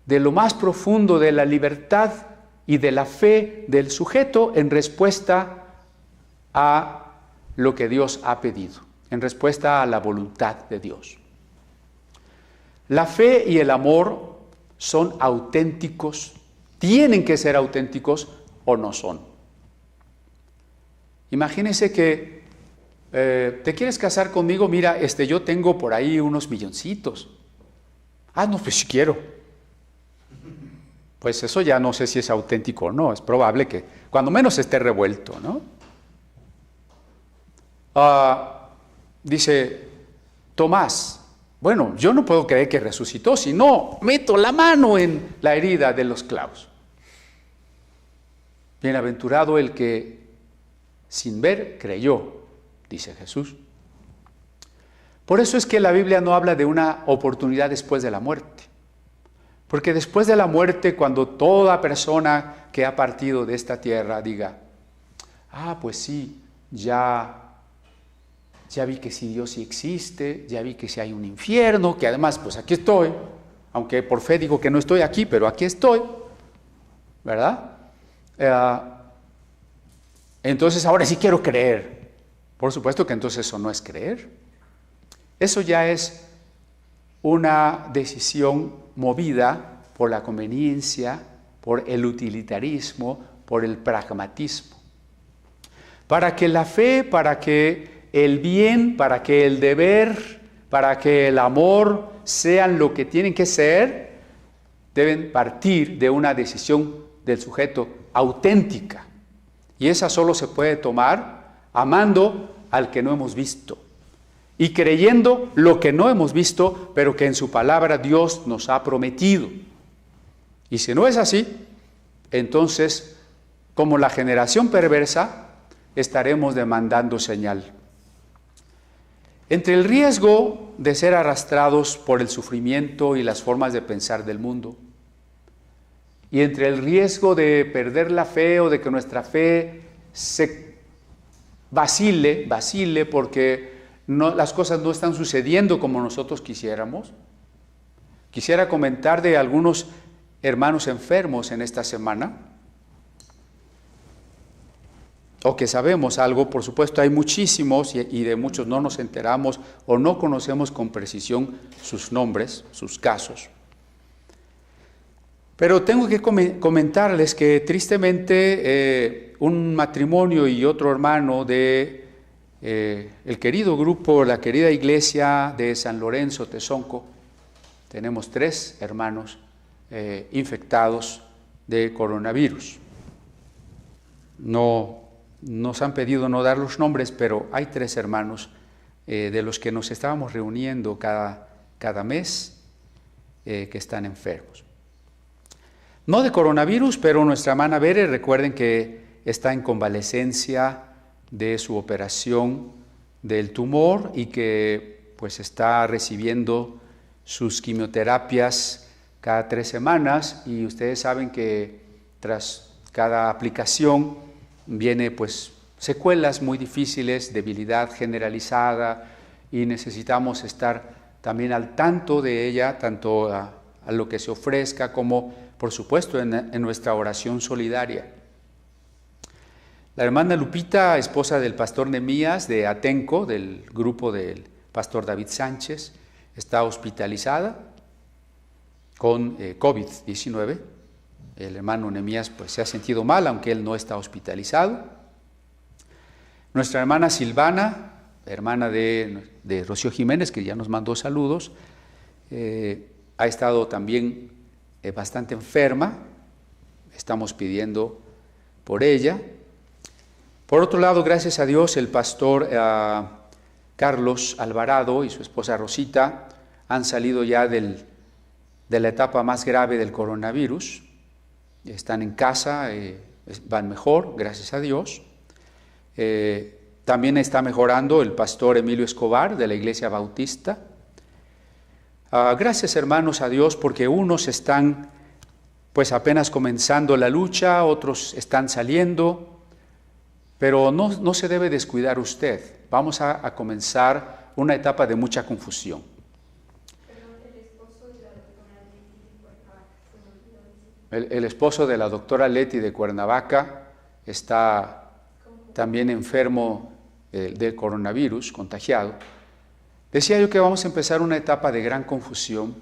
de lo más profundo de la libertad y de la fe del sujeto en respuesta a lo que Dios ha pedido, en respuesta a la voluntad de Dios. La fe y el amor son auténticos, tienen que ser auténticos o no son. Imagínense que ¿te quieres casar conmigo? Mira, yo tengo por ahí unos milloncitos. No, pues si quiero. Pues eso ya no sé si es auténtico o no, es probable que cuando menos esté revuelto, ¿no? Dice Tomás, bueno, yo no puedo creer que resucitó, si no meto la mano en la herida de los clavos. Bienaventurado el que sin ver creyó, dice Jesús. Por eso es que la Biblia no habla de una oportunidad después de la muerte. Porque después de la muerte, cuando toda persona que ha partido de esta tierra diga, pues sí, ya vi que sí Dios sí existe, ya vi que sí hay un infierno, que además pues aquí estoy, aunque por fe digo que no estoy aquí, pero aquí estoy, ¿verdad? Entonces ahora sí quiero creer. Por supuesto que entonces eso no es creer. Eso ya es una decisión movida por la conveniencia, por el utilitarismo, por el pragmatismo. Para que la fe, para que el bien, para que el deber, para que el amor sean lo que tienen que ser, deben partir de una decisión del sujeto auténtica. Y esa solo se puede tomar amando al que no hemos visto y creyendo lo que no hemos visto, pero que en su palabra Dios nos ha prometido. Y si no es así, entonces, como la generación perversa, estaremos demandando señal. Entre el riesgo de ser arrastrados por el sufrimiento y las formas de pensar del mundo, y entre el riesgo de perder la fe o de que nuestra fe se vacile porque las cosas no están sucediendo como nosotros quisiéramos. Quisiera comentar de algunos hermanos enfermos en esta semana, o que sabemos algo. Por supuesto hay muchísimos y de muchos no nos enteramos o no conocemos con precisión sus nombres, sus casos. Pero tengo que comentarles que tristemente un matrimonio y otro hermano de el querido grupo, la querida iglesia de San Lorenzo Tezonco, tenemos 3 hermanos infectados de coronavirus. No nos han pedido no dar los nombres, pero hay 3 hermanos de los que nos estábamos reuniendo cada mes que están enfermos. No de coronavirus, pero nuestra hermana Bere, recuerden que está en convalecencia de su operación del tumor y que pues está recibiendo sus quimioterapias cada 3 semanas, y ustedes saben que tras cada aplicación viene pues secuelas muy difíciles, debilidad generalizada, y necesitamos estar también al tanto de ella, tanto a lo que se ofrezca como por supuesto en nuestra oración solidaria. La hermana Lupita, esposa del pastor Nemías de Atenco, del grupo del pastor David Sánchez, está hospitalizada con COVID-19. El hermano Nemías pues, se ha sentido mal, aunque él no está hospitalizado. Nuestra hermana Silvana, hermana de Rocío Jiménez, que ya nos mandó saludos, ha estado también bastante enferma. Estamos pidiendo por ella. Por otro lado, gracias a Dios, el pastor Carlos Alvarado y su esposa Rosita han salido ya de la etapa más grave del coronavirus. Están en casa, van mejor, gracias a Dios. También está mejorando el pastor Emilio Escobar de la Iglesia Bautista. Gracias, hermanos, a Dios, porque unos están pues apenas comenzando la lucha, otros están saliendo. Pero no se debe descuidar usted. Vamos a comenzar una etapa de mucha confusión. El esposo de la doctora Leti de Cuernavaca está también enfermo del coronavirus, contagiado. Decía yo que vamos a empezar una etapa de gran confusión,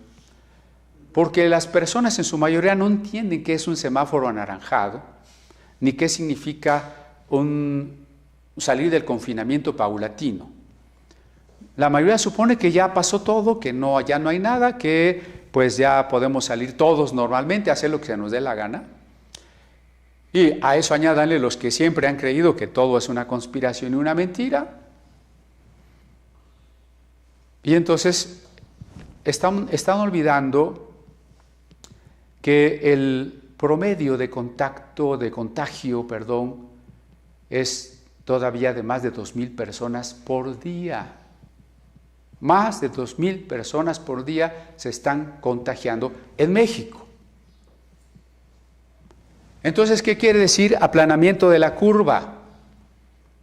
porque las personas en su mayoría no entienden qué es un semáforo anaranjado, ni qué significa salir del confinamiento paulatino. La mayoría supone que ya pasó todo, que ya no hay nada, que pues ya podemos salir todos normalmente, hacer lo que se nos dé la gana. Y a eso añádanle los que siempre han creído que todo es una conspiración y una mentira. Y entonces están olvidando que el promedio de contagio, es todavía de más de 2,000 personas por día. Más de 2,000 personas por día se están contagiando en México. Entonces, ¿qué quiere decir aplanamiento de la curva?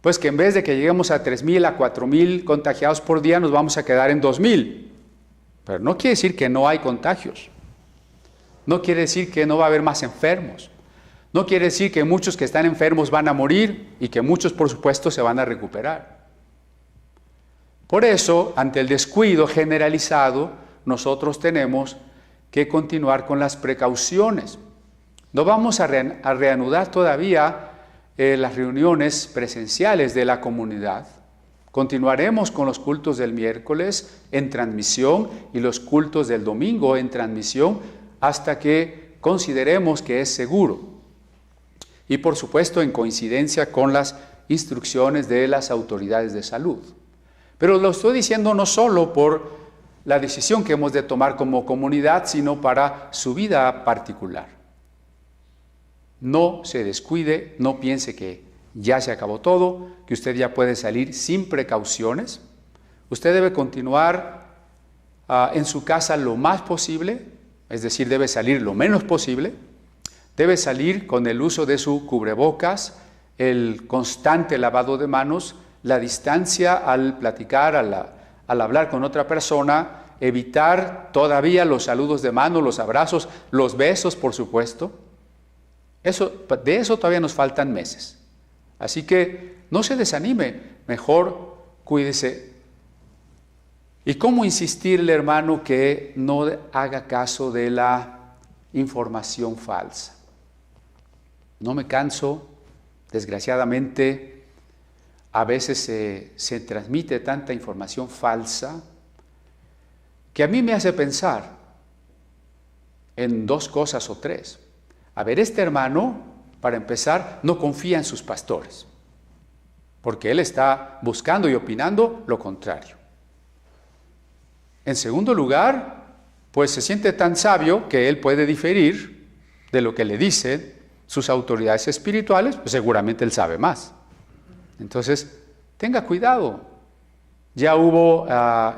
Pues que en vez de que lleguemos a 3,000, a 4,000 contagiados por día, nos vamos a quedar en 2,000. Pero no quiere decir que no hay contagios. No quiere decir que no va a haber más enfermos. No quiere decir que muchos que están enfermos van a morir y que muchos, por supuesto, se van a recuperar. Por eso, ante el descuido generalizado, nosotros tenemos que continuar con las precauciones. No vamos a reanudar todavía las reuniones presenciales de la comunidad. Continuaremos con los cultos del miércoles en transmisión y los cultos del domingo en transmisión hasta que consideremos que es seguro. Y por supuesto en coincidencia con las instrucciones de las autoridades de salud. Pero lo estoy diciendo no solo por la decisión que hemos de tomar como comunidad, sino para su vida particular. No se descuide, no piense que ya se acabó todo, que usted ya puede salir sin precauciones. Usted debe continuar en su casa lo más posible, es decir, debe salir lo menos posible. Debe salir con el uso de su cubrebocas, el constante lavado de manos, la distancia al platicar, al hablar con otra persona, evitar todavía los saludos de mano, los abrazos, los besos, por supuesto. De eso todavía nos faltan meses. Así que no se desanime, mejor cuídese. ¿Y cómo insistirle, hermano, que no haga caso de la información falsa? No me canso, desgraciadamente, a veces se transmite tanta información falsa que a mí me hace pensar en 2 cosas o 3. A ver, este hermano, para empezar, no confía en sus pastores, porque él está buscando y opinando lo contrario. En segundo lugar, pues se siente tan sabio que él puede diferir de lo que le dicen sus autoridades espirituales, pues seguramente él sabe más. Entonces, tenga cuidado. Ya hubo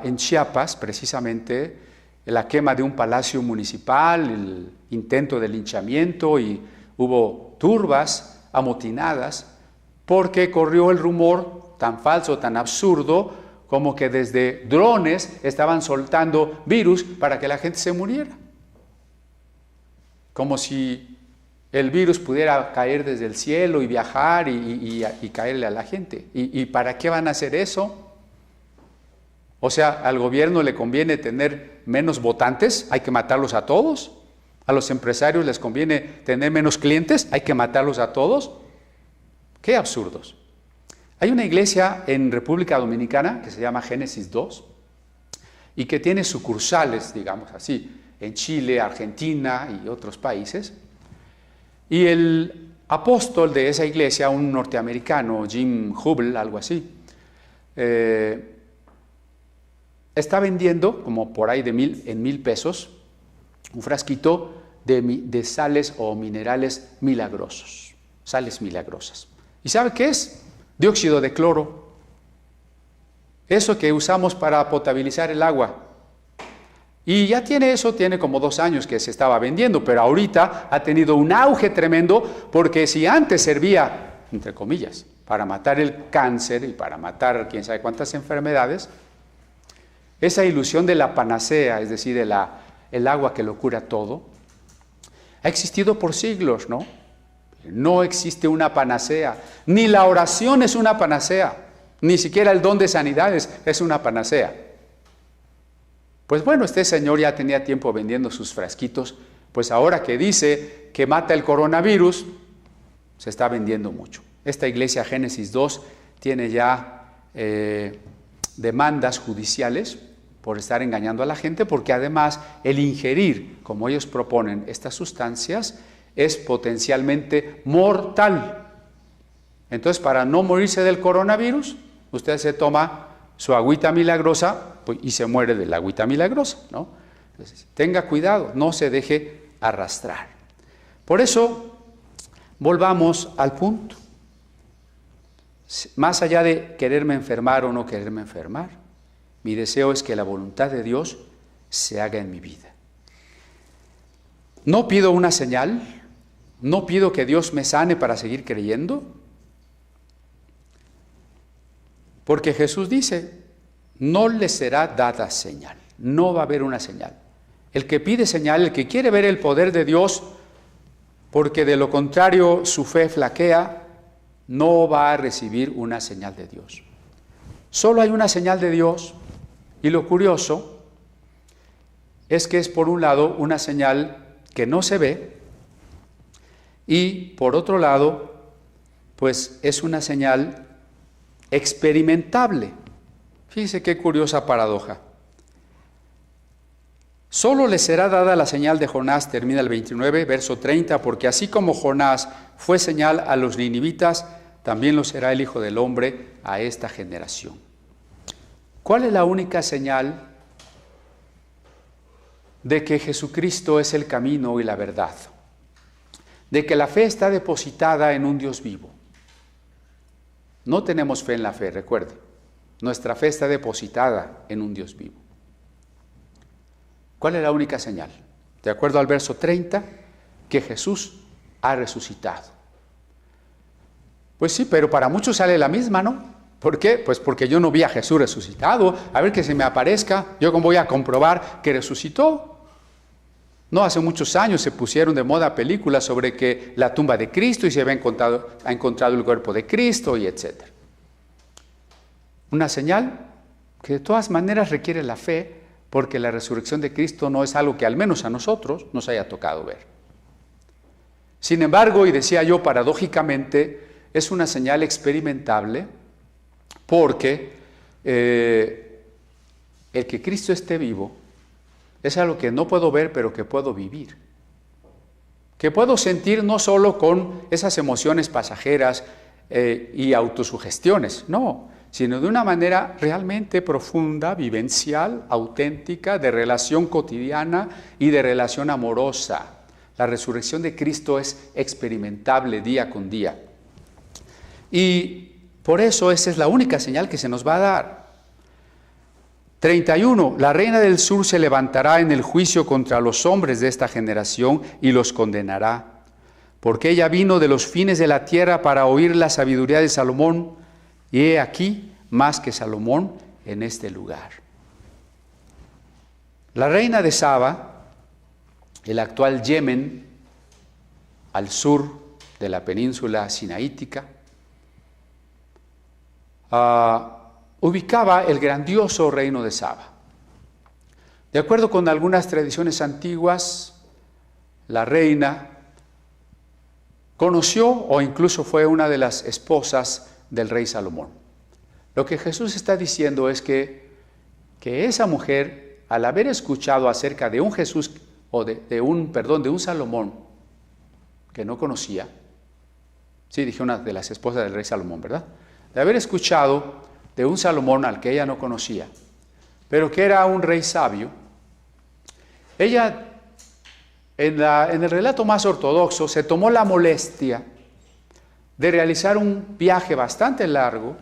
en Chiapas, precisamente, la quema de un palacio municipal, el intento de linchamiento y hubo turbas amotinadas porque corrió el rumor tan falso, tan absurdo, como que desde drones estaban soltando virus para que la gente se muriera. Como si el virus pudiera caer desde el cielo y viajar y caerle a la gente. ¿Y para qué van a hacer eso? O sea, ¿al gobierno le conviene tener menos votantes? ¿Hay que matarlos a todos? ¿A los empresarios les conviene tener menos clientes? ¿Hay que matarlos a todos? ¡Qué absurdos! Hay una iglesia en República Dominicana que se llama Génesis 2 y que tiene sucursales, digamos así, en Chile, Argentina y otros países. Y el apóstol de esa iglesia, un norteamericano, Jim Hubble, algo así, está vendiendo, como por ahí en 1,000 pesos, un frasquito de sales o minerales milagrosos, sales milagrosas. ¿Y sabe qué es? Dióxido de cloro. Eso que usamos para potabilizar el agua. Y ya tiene como 2 años que se estaba vendiendo, pero ahorita ha tenido un auge tremendo, porque si antes servía, entre comillas, para matar el cáncer y para matar quién sabe cuántas enfermedades, esa ilusión de la panacea, es decir, el agua que lo cura todo, ha existido por siglos, ¿no? No existe una panacea, ni la oración es una panacea, ni siquiera el don de sanidades es una panacea. Pues bueno, este señor ya tenía tiempo vendiendo sus frasquitos, pues ahora que dice que mata el coronavirus, se está vendiendo mucho. Esta iglesia Génesis 2 tiene ya demandas judiciales por estar engañando a la gente, porque además el ingerir, como ellos proponen, estas sustancias es potencialmente mortal. Entonces, para no morirse del coronavirus, usted se toma su agüita milagrosa y se muere de la agüita milagrosa, ¿no? Entonces, tenga cuidado, no se deje arrastrar. Por eso, volvamos al punto. Más allá de quererme enfermar o no quererme enfermar, mi deseo es que la voluntad de Dios se haga en mi vida. No pido una señal, no pido que Dios me sane para seguir creyendo, porque Jesús dice, no le será dada señal, no va a haber una señal. El que pide señal, el que quiere ver el poder de Dios, porque de lo contrario su fe flaquea, no va a recibir una señal de Dios. Solo hay una señal de Dios, y lo curioso es que es por un lado una señal que no se ve, y por otro lado, pues es una señal experimentable. Fíjese qué curiosa paradoja. Solo le será dada la señal de Jonás, termina el 29, verso 30, porque así como Jonás fue señal a los ninivitas, también lo será el Hijo del Hombre a esta generación. ¿Cuál es la única señal de que Jesucristo es el camino y la verdad? De que la fe está depositada en un Dios vivo. No tenemos fe en la fe, recuerde. Nuestra fe está depositada en un Dios vivo. ¿Cuál es la única señal? De acuerdo al verso 30, que Jesús ha resucitado. Pues sí, pero para muchos sale la misma, ¿no? ¿Por qué? Pues porque yo no vi a Jesús resucitado. A ver que se me aparezca, yo cómo voy a comprobar que resucitó. No, hace muchos años se pusieron de moda películas sobre que la tumba de Cristo y se había encontrado el cuerpo de Cristo y etc. Una señal que de todas maneras requiere la fe, porque la resurrección de Cristo no es algo que al menos a nosotros nos haya tocado ver. Sin embargo, y decía yo paradójicamente, es una señal experimentable porque el que Cristo esté vivo es algo que no puedo ver, pero que puedo vivir. Que puedo sentir no solo con esas emociones pasajeras y autosugestiones, no, sino de una manera realmente profunda, vivencial, auténtica, de relación cotidiana y de relación amorosa. La resurrección de Cristo es experimentable día con día. Y por eso esa es la única señal que se nos va a dar. 31. La reina del sur se levantará en el juicio contra los hombres de esta generación y los condenará, porque ella vino de los fines de la tierra para oír la sabiduría de Salomón, y he aquí más que Salomón en este lugar. La reina de Saba, el actual Yemen, al sur de la península sinaítica, ubicaba el grandioso reino de Saba. De acuerdo con algunas tradiciones antiguas, la reina conoció o incluso fue una de las esposas del rey Salomón. Lo que Jesús está diciendo es que esa mujer, al haber escuchado acerca de un Jesús, o de un Salomón que no conocía, sí, dije una de las esposas del rey Salomón, ¿verdad? De haber escuchado de un Salomón al que ella no conocía, pero que era un rey sabio, ella, en el relato más ortodoxo, se tomó la molestia de realizar un viaje bastante largo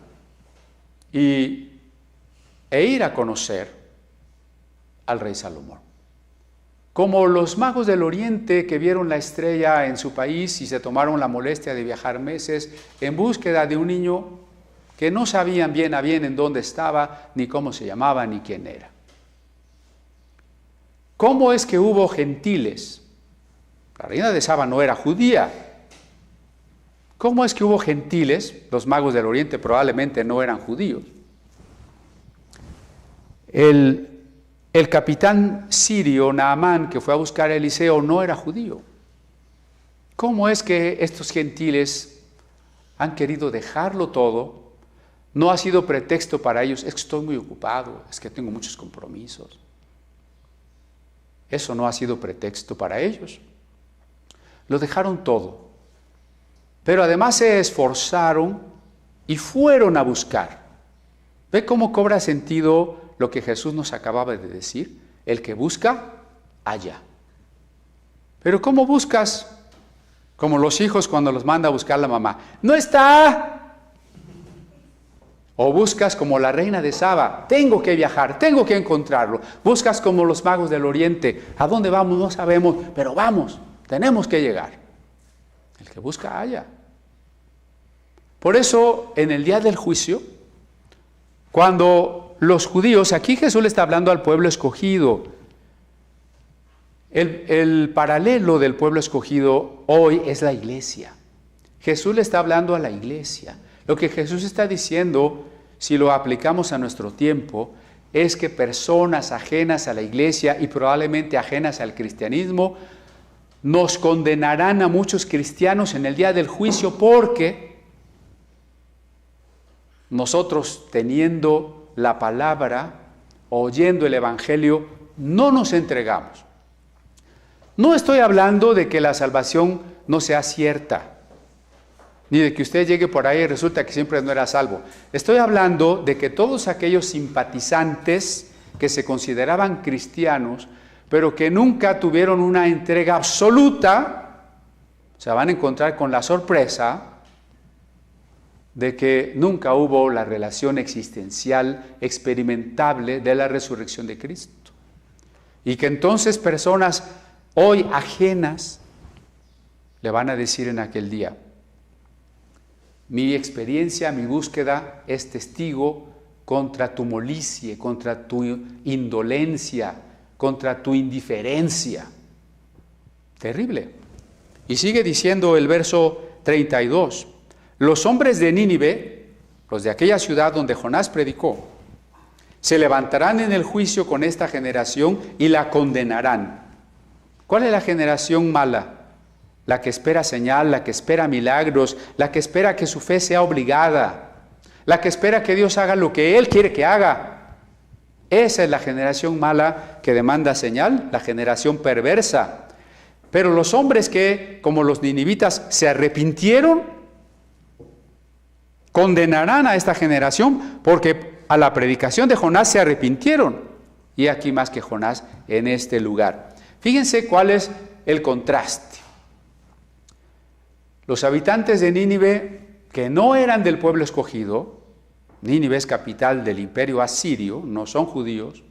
e ir a conocer al rey Salomón. Como los magos del Oriente que vieron la estrella en su país y se tomaron la molestia de viajar meses en búsqueda de un niño que no sabían bien a bien en dónde estaba, ni cómo se llamaba, ni quién era. ¿Cómo es que hubo gentiles? La reina de Saba no era judía. ¿Cómo es que hubo gentiles? Los magos del Oriente probablemente no eran judíos. El capitán sirio Naamán, que fue a buscar a Eliseo, no era judío. ¿Cómo es que estos gentiles han querido dejarlo todo? No ha sido pretexto para ellos, es que estoy muy ocupado, es que tengo muchos compromisos. Eso no ha sido pretexto para ellos. Lo dejaron todo. Pero además se esforzaron y fueron a buscar. ¿Ve cómo cobra sentido lo que Jesús nos acababa de decir? El que busca, halla. Pero ¿cómo buscas? Como los hijos cuando los manda a buscar la mamá. ¡No está! O buscas como la reina de Saba. Tengo que viajar, tengo que encontrarlo. Buscas como los magos del Oriente. ¿A dónde vamos? No sabemos, pero vamos, tenemos que llegar. El que busca, halla. Por eso, en el día del juicio, cuando los judíos, aquí Jesús le está hablando al pueblo escogido. El paralelo del pueblo escogido hoy es la iglesia. Jesús le está hablando a la iglesia. Lo que Jesús está diciendo, si lo aplicamos a nuestro tiempo, es que personas ajenas a la iglesia y probablemente ajenas al cristianismo nos condenarán a muchos cristianos en el día del juicio porque nosotros, teniendo la palabra, oyendo el evangelio, no nos entregamos. No estoy hablando de que la salvación no sea cierta, ni de que usted llegue por ahí y resulta que siempre no era salvo. Estoy hablando de que todos aquellos simpatizantes que se consideraban cristianos, pero que nunca tuvieron una entrega absoluta, se van a encontrar con la sorpresa de que nunca hubo la relación existencial experimentable de la resurrección de Cristo. Y que entonces personas hoy ajenas le van a decir en aquel día: mi experiencia, mi búsqueda es testigo contra tu molicie, contra tu indolencia, contra tu indiferencia. Terrible. Y sigue diciendo el verso 32. Los hombres de Nínive, los de aquella ciudad donde Jonás predicó, se levantarán en el juicio con esta generación y la condenarán. ¿Cuál es la generación mala? La que espera señal, la que espera milagros, la que espera que su fe sea obligada, la que espera que Dios haga lo que Él quiere que haga. Esa es la generación mala que demanda señal, la generación perversa. Pero los hombres que, como los ninivitas, se arrepintieron, condenarán a esta generación porque a la predicación de Jonás se arrepintieron. Y aquí más que Jonás en este lugar. Fíjense cuál es el contraste. Los habitantes de Nínive, que no eran del pueblo escogido, Nínive es capital del imperio asirio, no son judíos.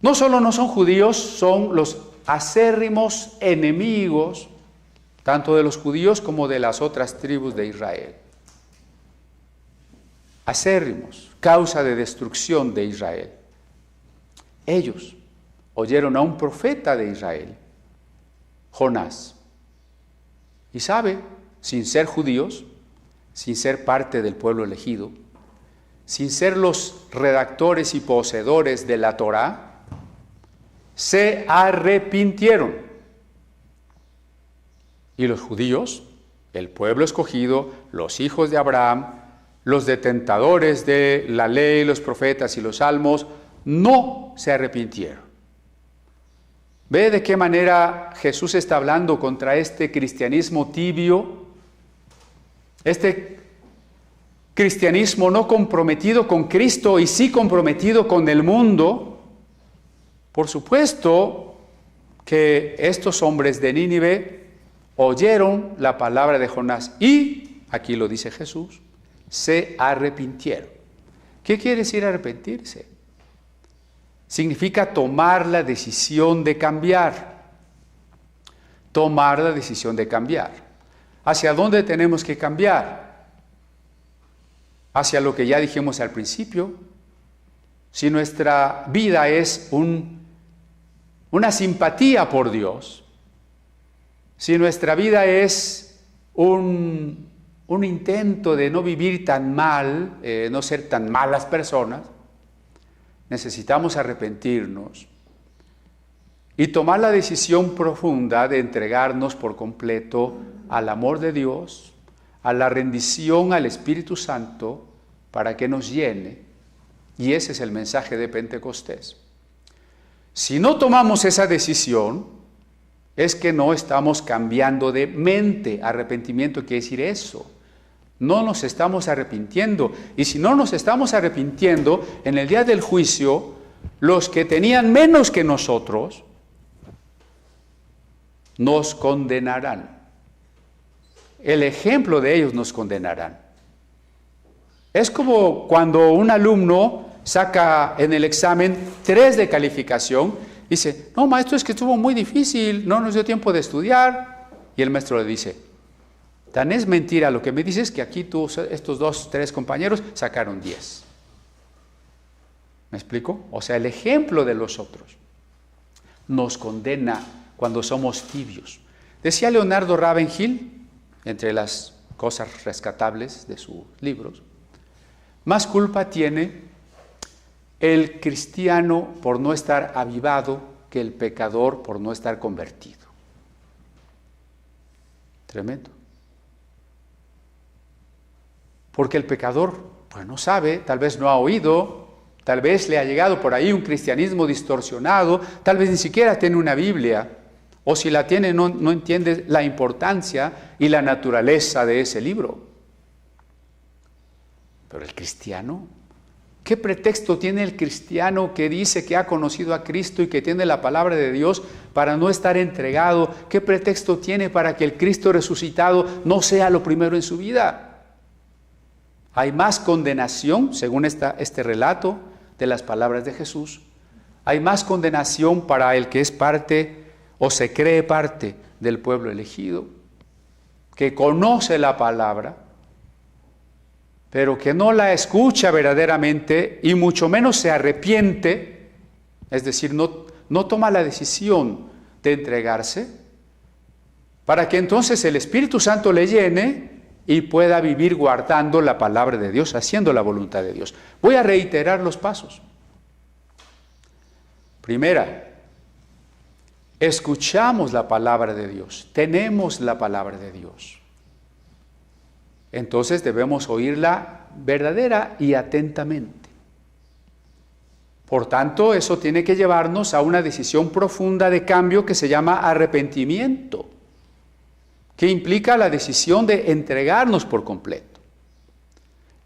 No solo no son judíos, son los acérrimos enemigos, tanto de los judíos como de las otras tribus de Israel. Acérrimos, causa de destrucción de Israel. Ellos oyeron a un profeta de Israel, Jonás, Y sabe, sin ser judíos, sin ser parte del pueblo elegido, sin ser los redactores y poseedores de la Torá, se arrepintieron. Y los judíos, el pueblo escogido, los hijos de Abraham, los detentadores de la ley, los profetas y los salmos, no se arrepintieron. ¿Ve de qué manera Jesús está hablando contra este cristianismo tibio? Este cristianismo no comprometido con Cristo y sí comprometido con el mundo. Por supuesto que estos hombres de Nínive oyeron la palabra de Jonás y, aquí lo dice Jesús, se arrepintieron. ¿Qué quiere decir arrepentirse? Significa tomar la decisión de cambiar. Tomar la decisión de cambiar. ¿Hacia dónde tenemos que cambiar? Hacia lo que ya dijimos al principio. Si nuestra vida es una simpatía por Dios, si nuestra vida es un intento de no vivir tan mal, no ser tan malas personas, necesitamos arrepentirnos y tomar la decisión profunda de entregarnos por completo al amor de Dios, a la rendición al Espíritu Santo para que nos llene. Y ese es el mensaje de Pentecostés. Si no tomamos esa decisión, es que no estamos cambiando de mente. Arrepentimiento quiere decir eso. No nos estamos arrepintiendo. Y si no nos estamos arrepintiendo, en el día del juicio, los que tenían menos que nosotros nos condenarán. El ejemplo de ellos nos condenarán. Es como cuando un alumno saca en el examen 3 de calificación, dice, no maestro, es que estuvo muy difícil, no nos dio tiempo de estudiar. Y el maestro le dice, tan es mentira lo que me dices que aquí estos 2, 3 compañeros sacaron 10. ¿Me explico? O sea, el ejemplo de los otros nos condena cuando somos tibios. Decía Leonardo Ravenhill, entre las cosas rescatables de sus libros, más culpa tiene el cristiano por no estar avivado que el pecador por no estar convertido. Tremendo. Porque el pecador, pues no sabe, tal vez no ha oído, tal vez le ha llegado por ahí un cristianismo distorsionado, tal vez ni siquiera tiene una Biblia, o si la tiene no entiende la importancia y la naturaleza de ese libro. Pero el cristiano, ¿qué pretexto tiene el cristiano que dice que ha conocido a Cristo y que tiene la palabra de Dios para no estar entregado? ¿Qué pretexto tiene para que el Cristo resucitado no sea lo primero en su vida? Hay más condenación, según este relato de las palabras de Jesús, hay más condenación para el que es parte o se cree parte del pueblo elegido, que conoce la palabra, pero que no la escucha verdaderamente y mucho menos se arrepiente, es decir, no toma la decisión de entregarse, para que entonces el Espíritu Santo le llene y pueda vivir guardando la palabra de Dios, haciendo la voluntad de Dios. Voy a reiterar los pasos. Primera, escuchamos la palabra de Dios, tenemos la palabra de Dios. Entonces debemos oírla verdadera y atentamente. Por tanto, eso tiene que llevarnos a una decisión profunda de cambio que se llama arrepentimiento, que implica la decisión de entregarnos por completo.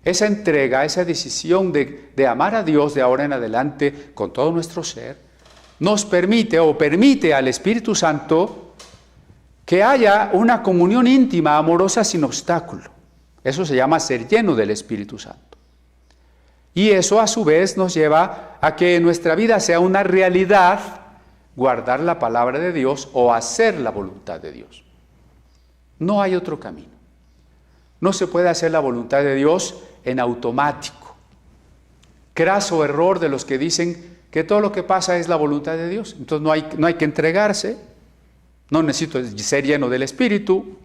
Esa entrega, esa decisión de amar a Dios de ahora en adelante con todo nuestro ser, nos permite o permite al Espíritu Santo que haya una comunión íntima, amorosa, sin obstáculo. Eso se llama ser lleno del Espíritu Santo. Y eso a su vez nos lleva a que nuestra vida sea una realidad, guardar la palabra de Dios o hacer la voluntad de Dios. No hay otro camino. No se puede hacer la voluntad de Dios en automático. Craso error de los que dicen que todo lo que pasa es la voluntad de Dios. Entonces no hay que entregarse, no necesito ser lleno del Espíritu,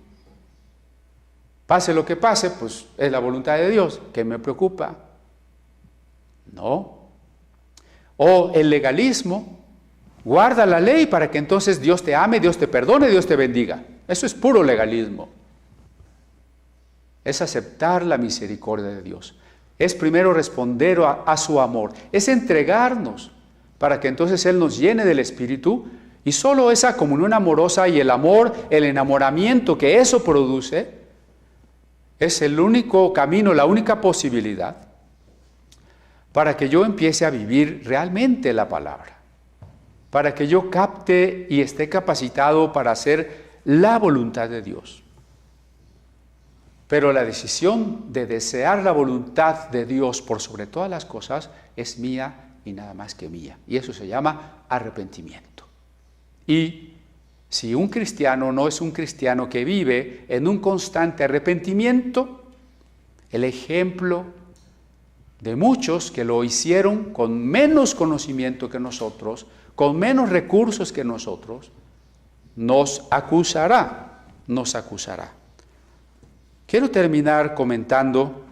Pase lo que pase, pues es la voluntad de Dios. ¿Qué me preocupa? No. O el legalismo, guarda la ley para que entonces Dios te ame, Dios te perdone, Dios te bendiga. Eso es puro legalismo. Es aceptar la misericordia de Dios. Es primero responder a su amor. Es entregarnos para que entonces Él nos llene del Espíritu, y solo esa comunión amorosa y el amor, el enamoramiento que eso produce, es el único camino, la única posibilidad para que yo empiece a vivir realmente la palabra, para que yo capte y esté capacitado para hacer la voluntad de Dios. Pero la decisión de desear la voluntad de Dios por sobre todas las cosas es mía y nada más que mía. Y eso se llama arrepentimiento. Y si un cristiano no es un cristiano que vive en un constante arrepentimiento, el ejemplo de muchos que lo hicieron con menos conocimiento que nosotros, con menos recursos que nosotros, nos acusará. Quiero terminar comentando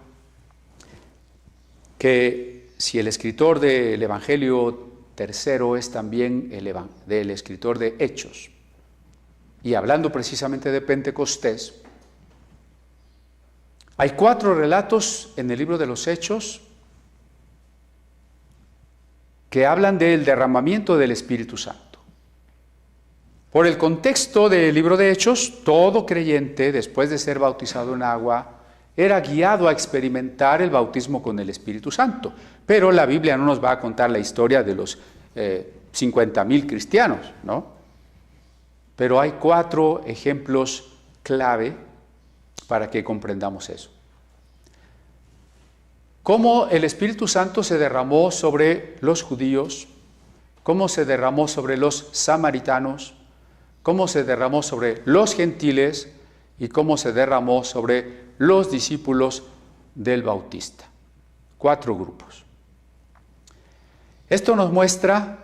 que si el escritor del Evangelio tercero es también el escritor de Hechos, y hablando precisamente de Pentecostés, hay 4 relatos en el libro de los Hechos que hablan del derramamiento del Espíritu Santo. Por el contexto del libro de Hechos, todo creyente, después de ser bautizado en agua, era guiado a experimentar el bautismo con el Espíritu Santo. Pero la Biblia no nos va a contar la historia de los 50,000 cristianos, ¿no? Pero hay 4 ejemplos clave para que comprendamos eso. Cómo el Espíritu Santo se derramó sobre los judíos, cómo se derramó sobre los samaritanos, cómo se derramó sobre los gentiles y cómo se derramó sobre los discípulos del Bautista. 4 grupos. Esto nos muestra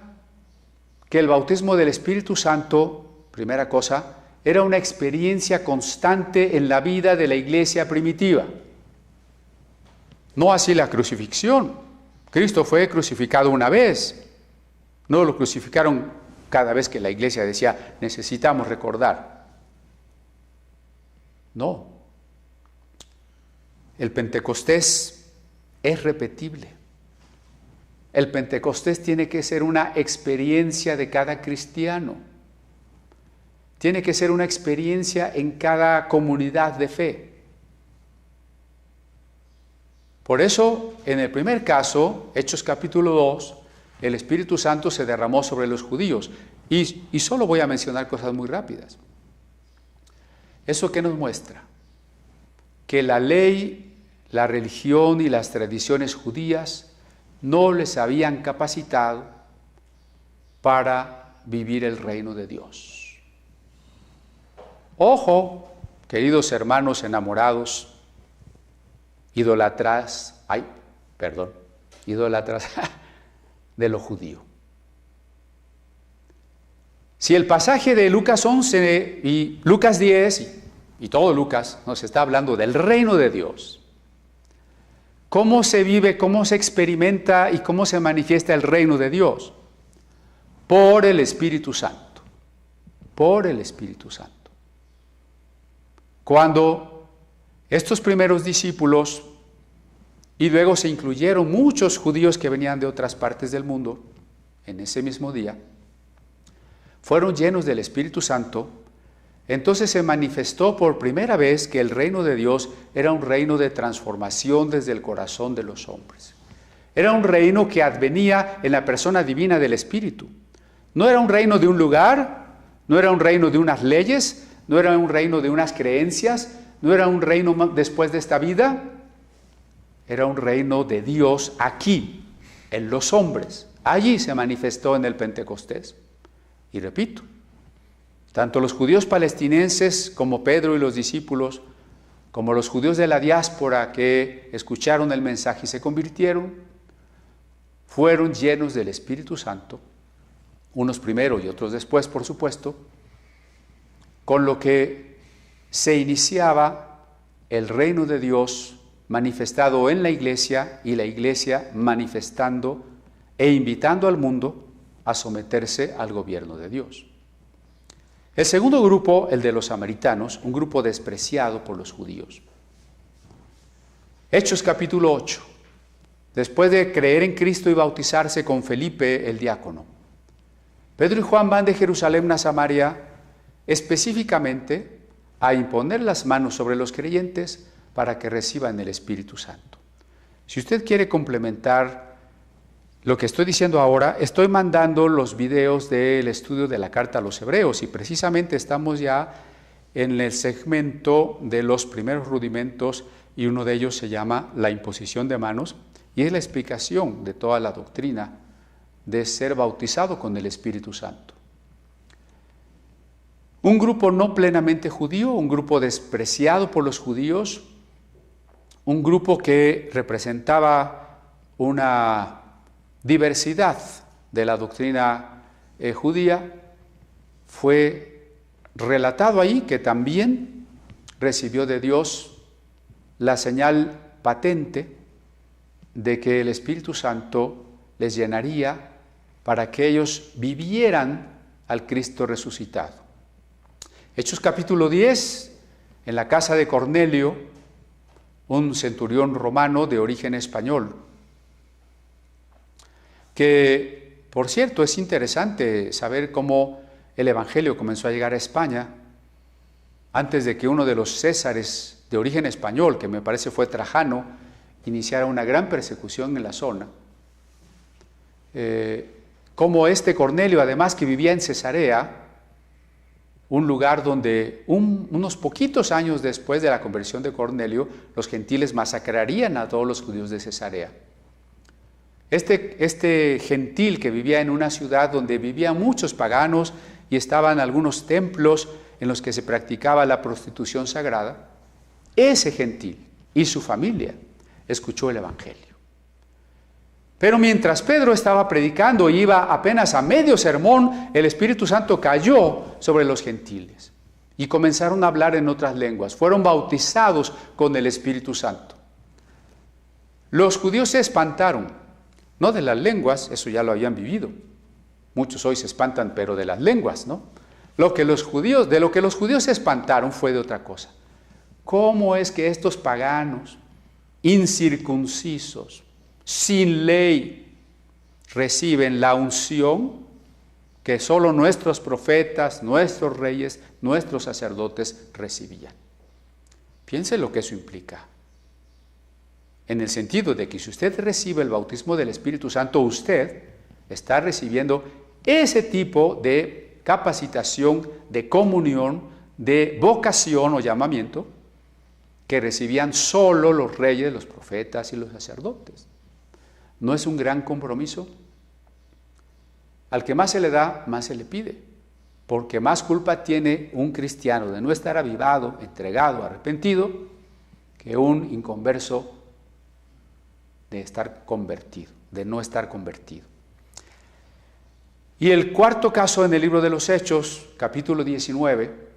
que el bautismo del Espíritu Santo, primera cosa, era una experiencia constante en la vida de la iglesia primitiva. No así la crucifixión. Cristo fue crucificado una vez. No lo crucificaron cada vez que la iglesia decía, necesitamos recordar. No. El Pentecostés es repetible. El Pentecostés tiene que ser una experiencia de cada cristiano. Tiene que ser una experiencia en cada comunidad de fe. Por eso, en el primer caso, Hechos capítulo 2, el Espíritu Santo se derramó sobre los judíos. Y solo voy a mencionar cosas muy rápidas. ¿Eso qué nos muestra? Que la ley, la religión y las tradiciones judías no les habían capacitado para vivir el reino de Dios. Ojo, queridos hermanos enamorados, idólatras de lo judío. Si el pasaje de Lucas 11 y Lucas 10 y todo Lucas nos está hablando del reino de Dios, ¿cómo se vive, cómo se experimenta y cómo se manifiesta el reino de Dios? Por el Espíritu Santo. Por el Espíritu Santo. Cuando estos primeros discípulos, y luego se incluyeron muchos judíos que venían de otras partes del mundo, en ese mismo día, fueron llenos del Espíritu Santo, entonces se manifestó por primera vez que el reino de Dios era un reino de transformación desde el corazón de los hombres. Era un reino que advenía en la persona divina del Espíritu. No era un reino de un lugar, no era un reino de unas leyes, no era un reino de unas creencias, no era un reino después de esta vida, era un reino de Dios aquí, en los hombres. Allí se manifestó en el Pentecostés. Y repito, tanto los judíos palestinenses como Pedro y los discípulos, como los judíos de la diáspora que escucharon el mensaje y se convirtieron, fueron llenos del Espíritu Santo, unos primero y otros después, por supuesto, con lo que se iniciaba el reino de Dios manifestado en la iglesia y la iglesia manifestando e invitando al mundo a someterse al gobierno de Dios. El segundo grupo, el de los samaritanos, un grupo despreciado por los judíos. Hechos capítulo 8. Después de creer en Cristo y bautizarse con Felipe el diácono, Pedro y Juan van de Jerusalén a Samaria específicamente a imponer las manos sobre los creyentes para que reciban el Espíritu Santo. Si usted quiere complementar lo que estoy diciendo ahora, estoy mandando los videos del estudio de la carta a los Hebreos y precisamente estamos ya en el segmento de los primeros rudimentos y uno de ellos se llama la imposición de manos y es la explicación de toda la doctrina de ser bautizado con el Espíritu Santo. Un grupo no plenamente judío, un grupo despreciado por los judíos, un grupo que representaba una diversidad de la doctrina judía, fue relatado ahí que también recibió de Dios la señal patente de que el Espíritu Santo les llenaría para que ellos vivieran al Cristo resucitado. Hechos capítulo 10, en la casa de Cornelio, un centurión romano de origen español, que, por cierto, es interesante saber cómo el Evangelio comenzó a llegar a España antes de que uno de los césares de origen español, que me parece fue Trajano, iniciara una gran persecución en la zona. Como este Cornelio, además que vivía en Cesarea, un lugar donde unos poquitos años después de la conversión de Cornelio, los gentiles masacrarían a todos los judíos de Cesarea. Este gentil que vivía en una ciudad donde vivían muchos paganos y estaban algunos templos en los que se practicaba la prostitución sagrada, ese gentil y su familia escuchó el Evangelio. Pero mientras Pedro estaba predicando y iba apenas a medio sermón, el Espíritu Santo cayó sobre los gentiles y comenzaron a hablar en otras lenguas. Fueron bautizados con el Espíritu Santo. Los judíos se espantaron, no de las lenguas, eso ya lo habían vivido. Muchos hoy se espantan, pero de las lenguas, ¿no? De lo que los judíos se espantaron fue de otra cosa. ¿Cómo es que estos paganos, incircuncisos, sin ley, reciben la unción que solo nuestros profetas, nuestros reyes, nuestros sacerdotes recibían? Piense lo que eso implica. En el sentido de que si usted recibe el bautismo del Espíritu Santo, usted está recibiendo ese tipo de capacitación, de comunión, de vocación o llamamiento que recibían solo los reyes, los profetas y los sacerdotes. ¿No es un gran compromiso? Al que más se le da, más se le pide, porque más culpa tiene un cristiano de no estar avivado, entregado, arrepentido, que un inconverso de estar convertido, de no estar convertido. Y el cuarto caso en el libro de los Hechos, capítulo 19,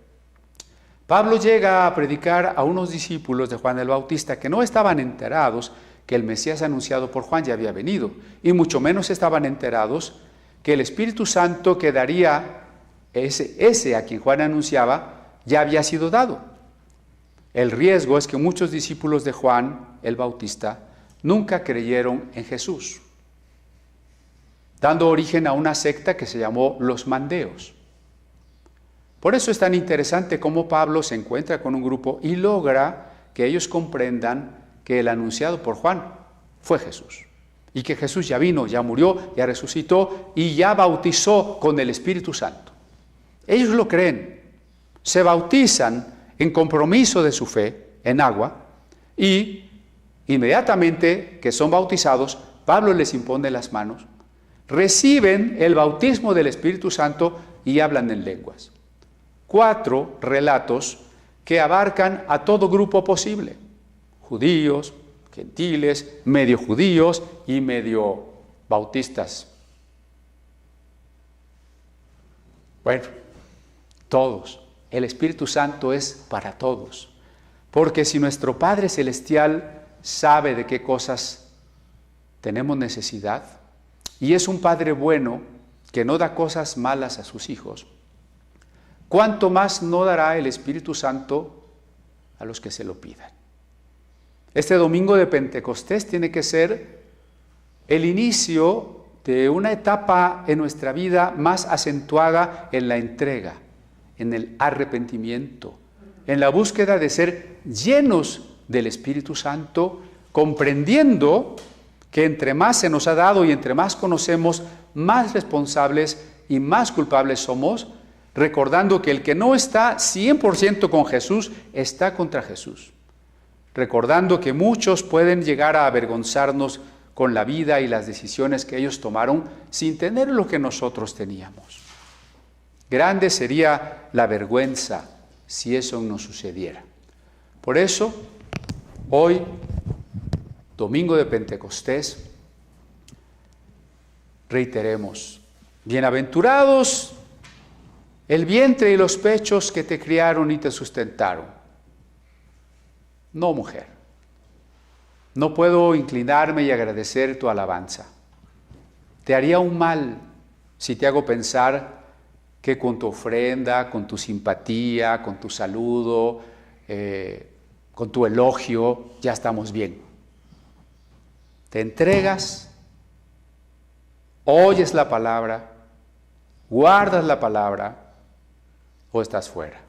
Pablo llega a predicar a unos discípulos de Juan el Bautista que no estaban enterados que el Mesías anunciado por Juan ya había venido, y mucho menos estaban enterados que el Espíritu Santo que daría ese a quien Juan anunciaba ya había sido dado. El riesgo es que muchos discípulos de Juan el Bautista nunca creyeron en Jesús, dando origen a una secta que se llamó los Mandeos. Por eso es tan interesante cómo Pablo se encuentra con un grupo y logra que ellos comprendan que el anunciado por Juan fue Jesús, y que Jesús ya vino, ya murió, ya resucitó y ya bautizó con el Espíritu Santo. Ellos lo creen, se bautizan en compromiso de su fe en agua y inmediatamente que son bautizados, Pablo les impone las manos, reciben el bautismo del Espíritu Santo y hablan en lenguas. 4 relatos que abarcan a todo grupo posible: judíos, gentiles, medio judíos y medio bautistas. Bueno, todos. El Espíritu Santo es para todos. Porque si nuestro Padre Celestial sabe de qué cosas tenemos necesidad, y es un Padre bueno que no da cosas malas a sus hijos, ¿cuánto más no dará el Espíritu Santo a los que se lo pidan? Este domingo de Pentecostés tiene que ser el inicio de una etapa en nuestra vida más acentuada en la entrega, en el arrepentimiento, en la búsqueda de ser llenos del Espíritu Santo, comprendiendo que entre más se nos ha dado y entre más conocemos, más responsables y más culpables somos, recordando que el que no está 100% con Jesús, está contra Jesús. Recordando que muchos pueden llegar a avergonzarnos con la vida y las decisiones que ellos tomaron sin tener lo que nosotros teníamos. Grande sería la vergüenza si eso nos sucediera. Por eso, hoy, domingo de Pentecostés, reiteremos: bienaventurados el vientre y los pechos que te criaron y te sustentaron. No, mujer, no puedo inclinarme y agradecer tu alabanza. Te haría un mal si te hago pensar que con tu ofrenda, con tu simpatía, con tu saludo, con tu elogio, ya estamos bien. Te entregas, oyes la palabra, guardas la palabra o estás fuera.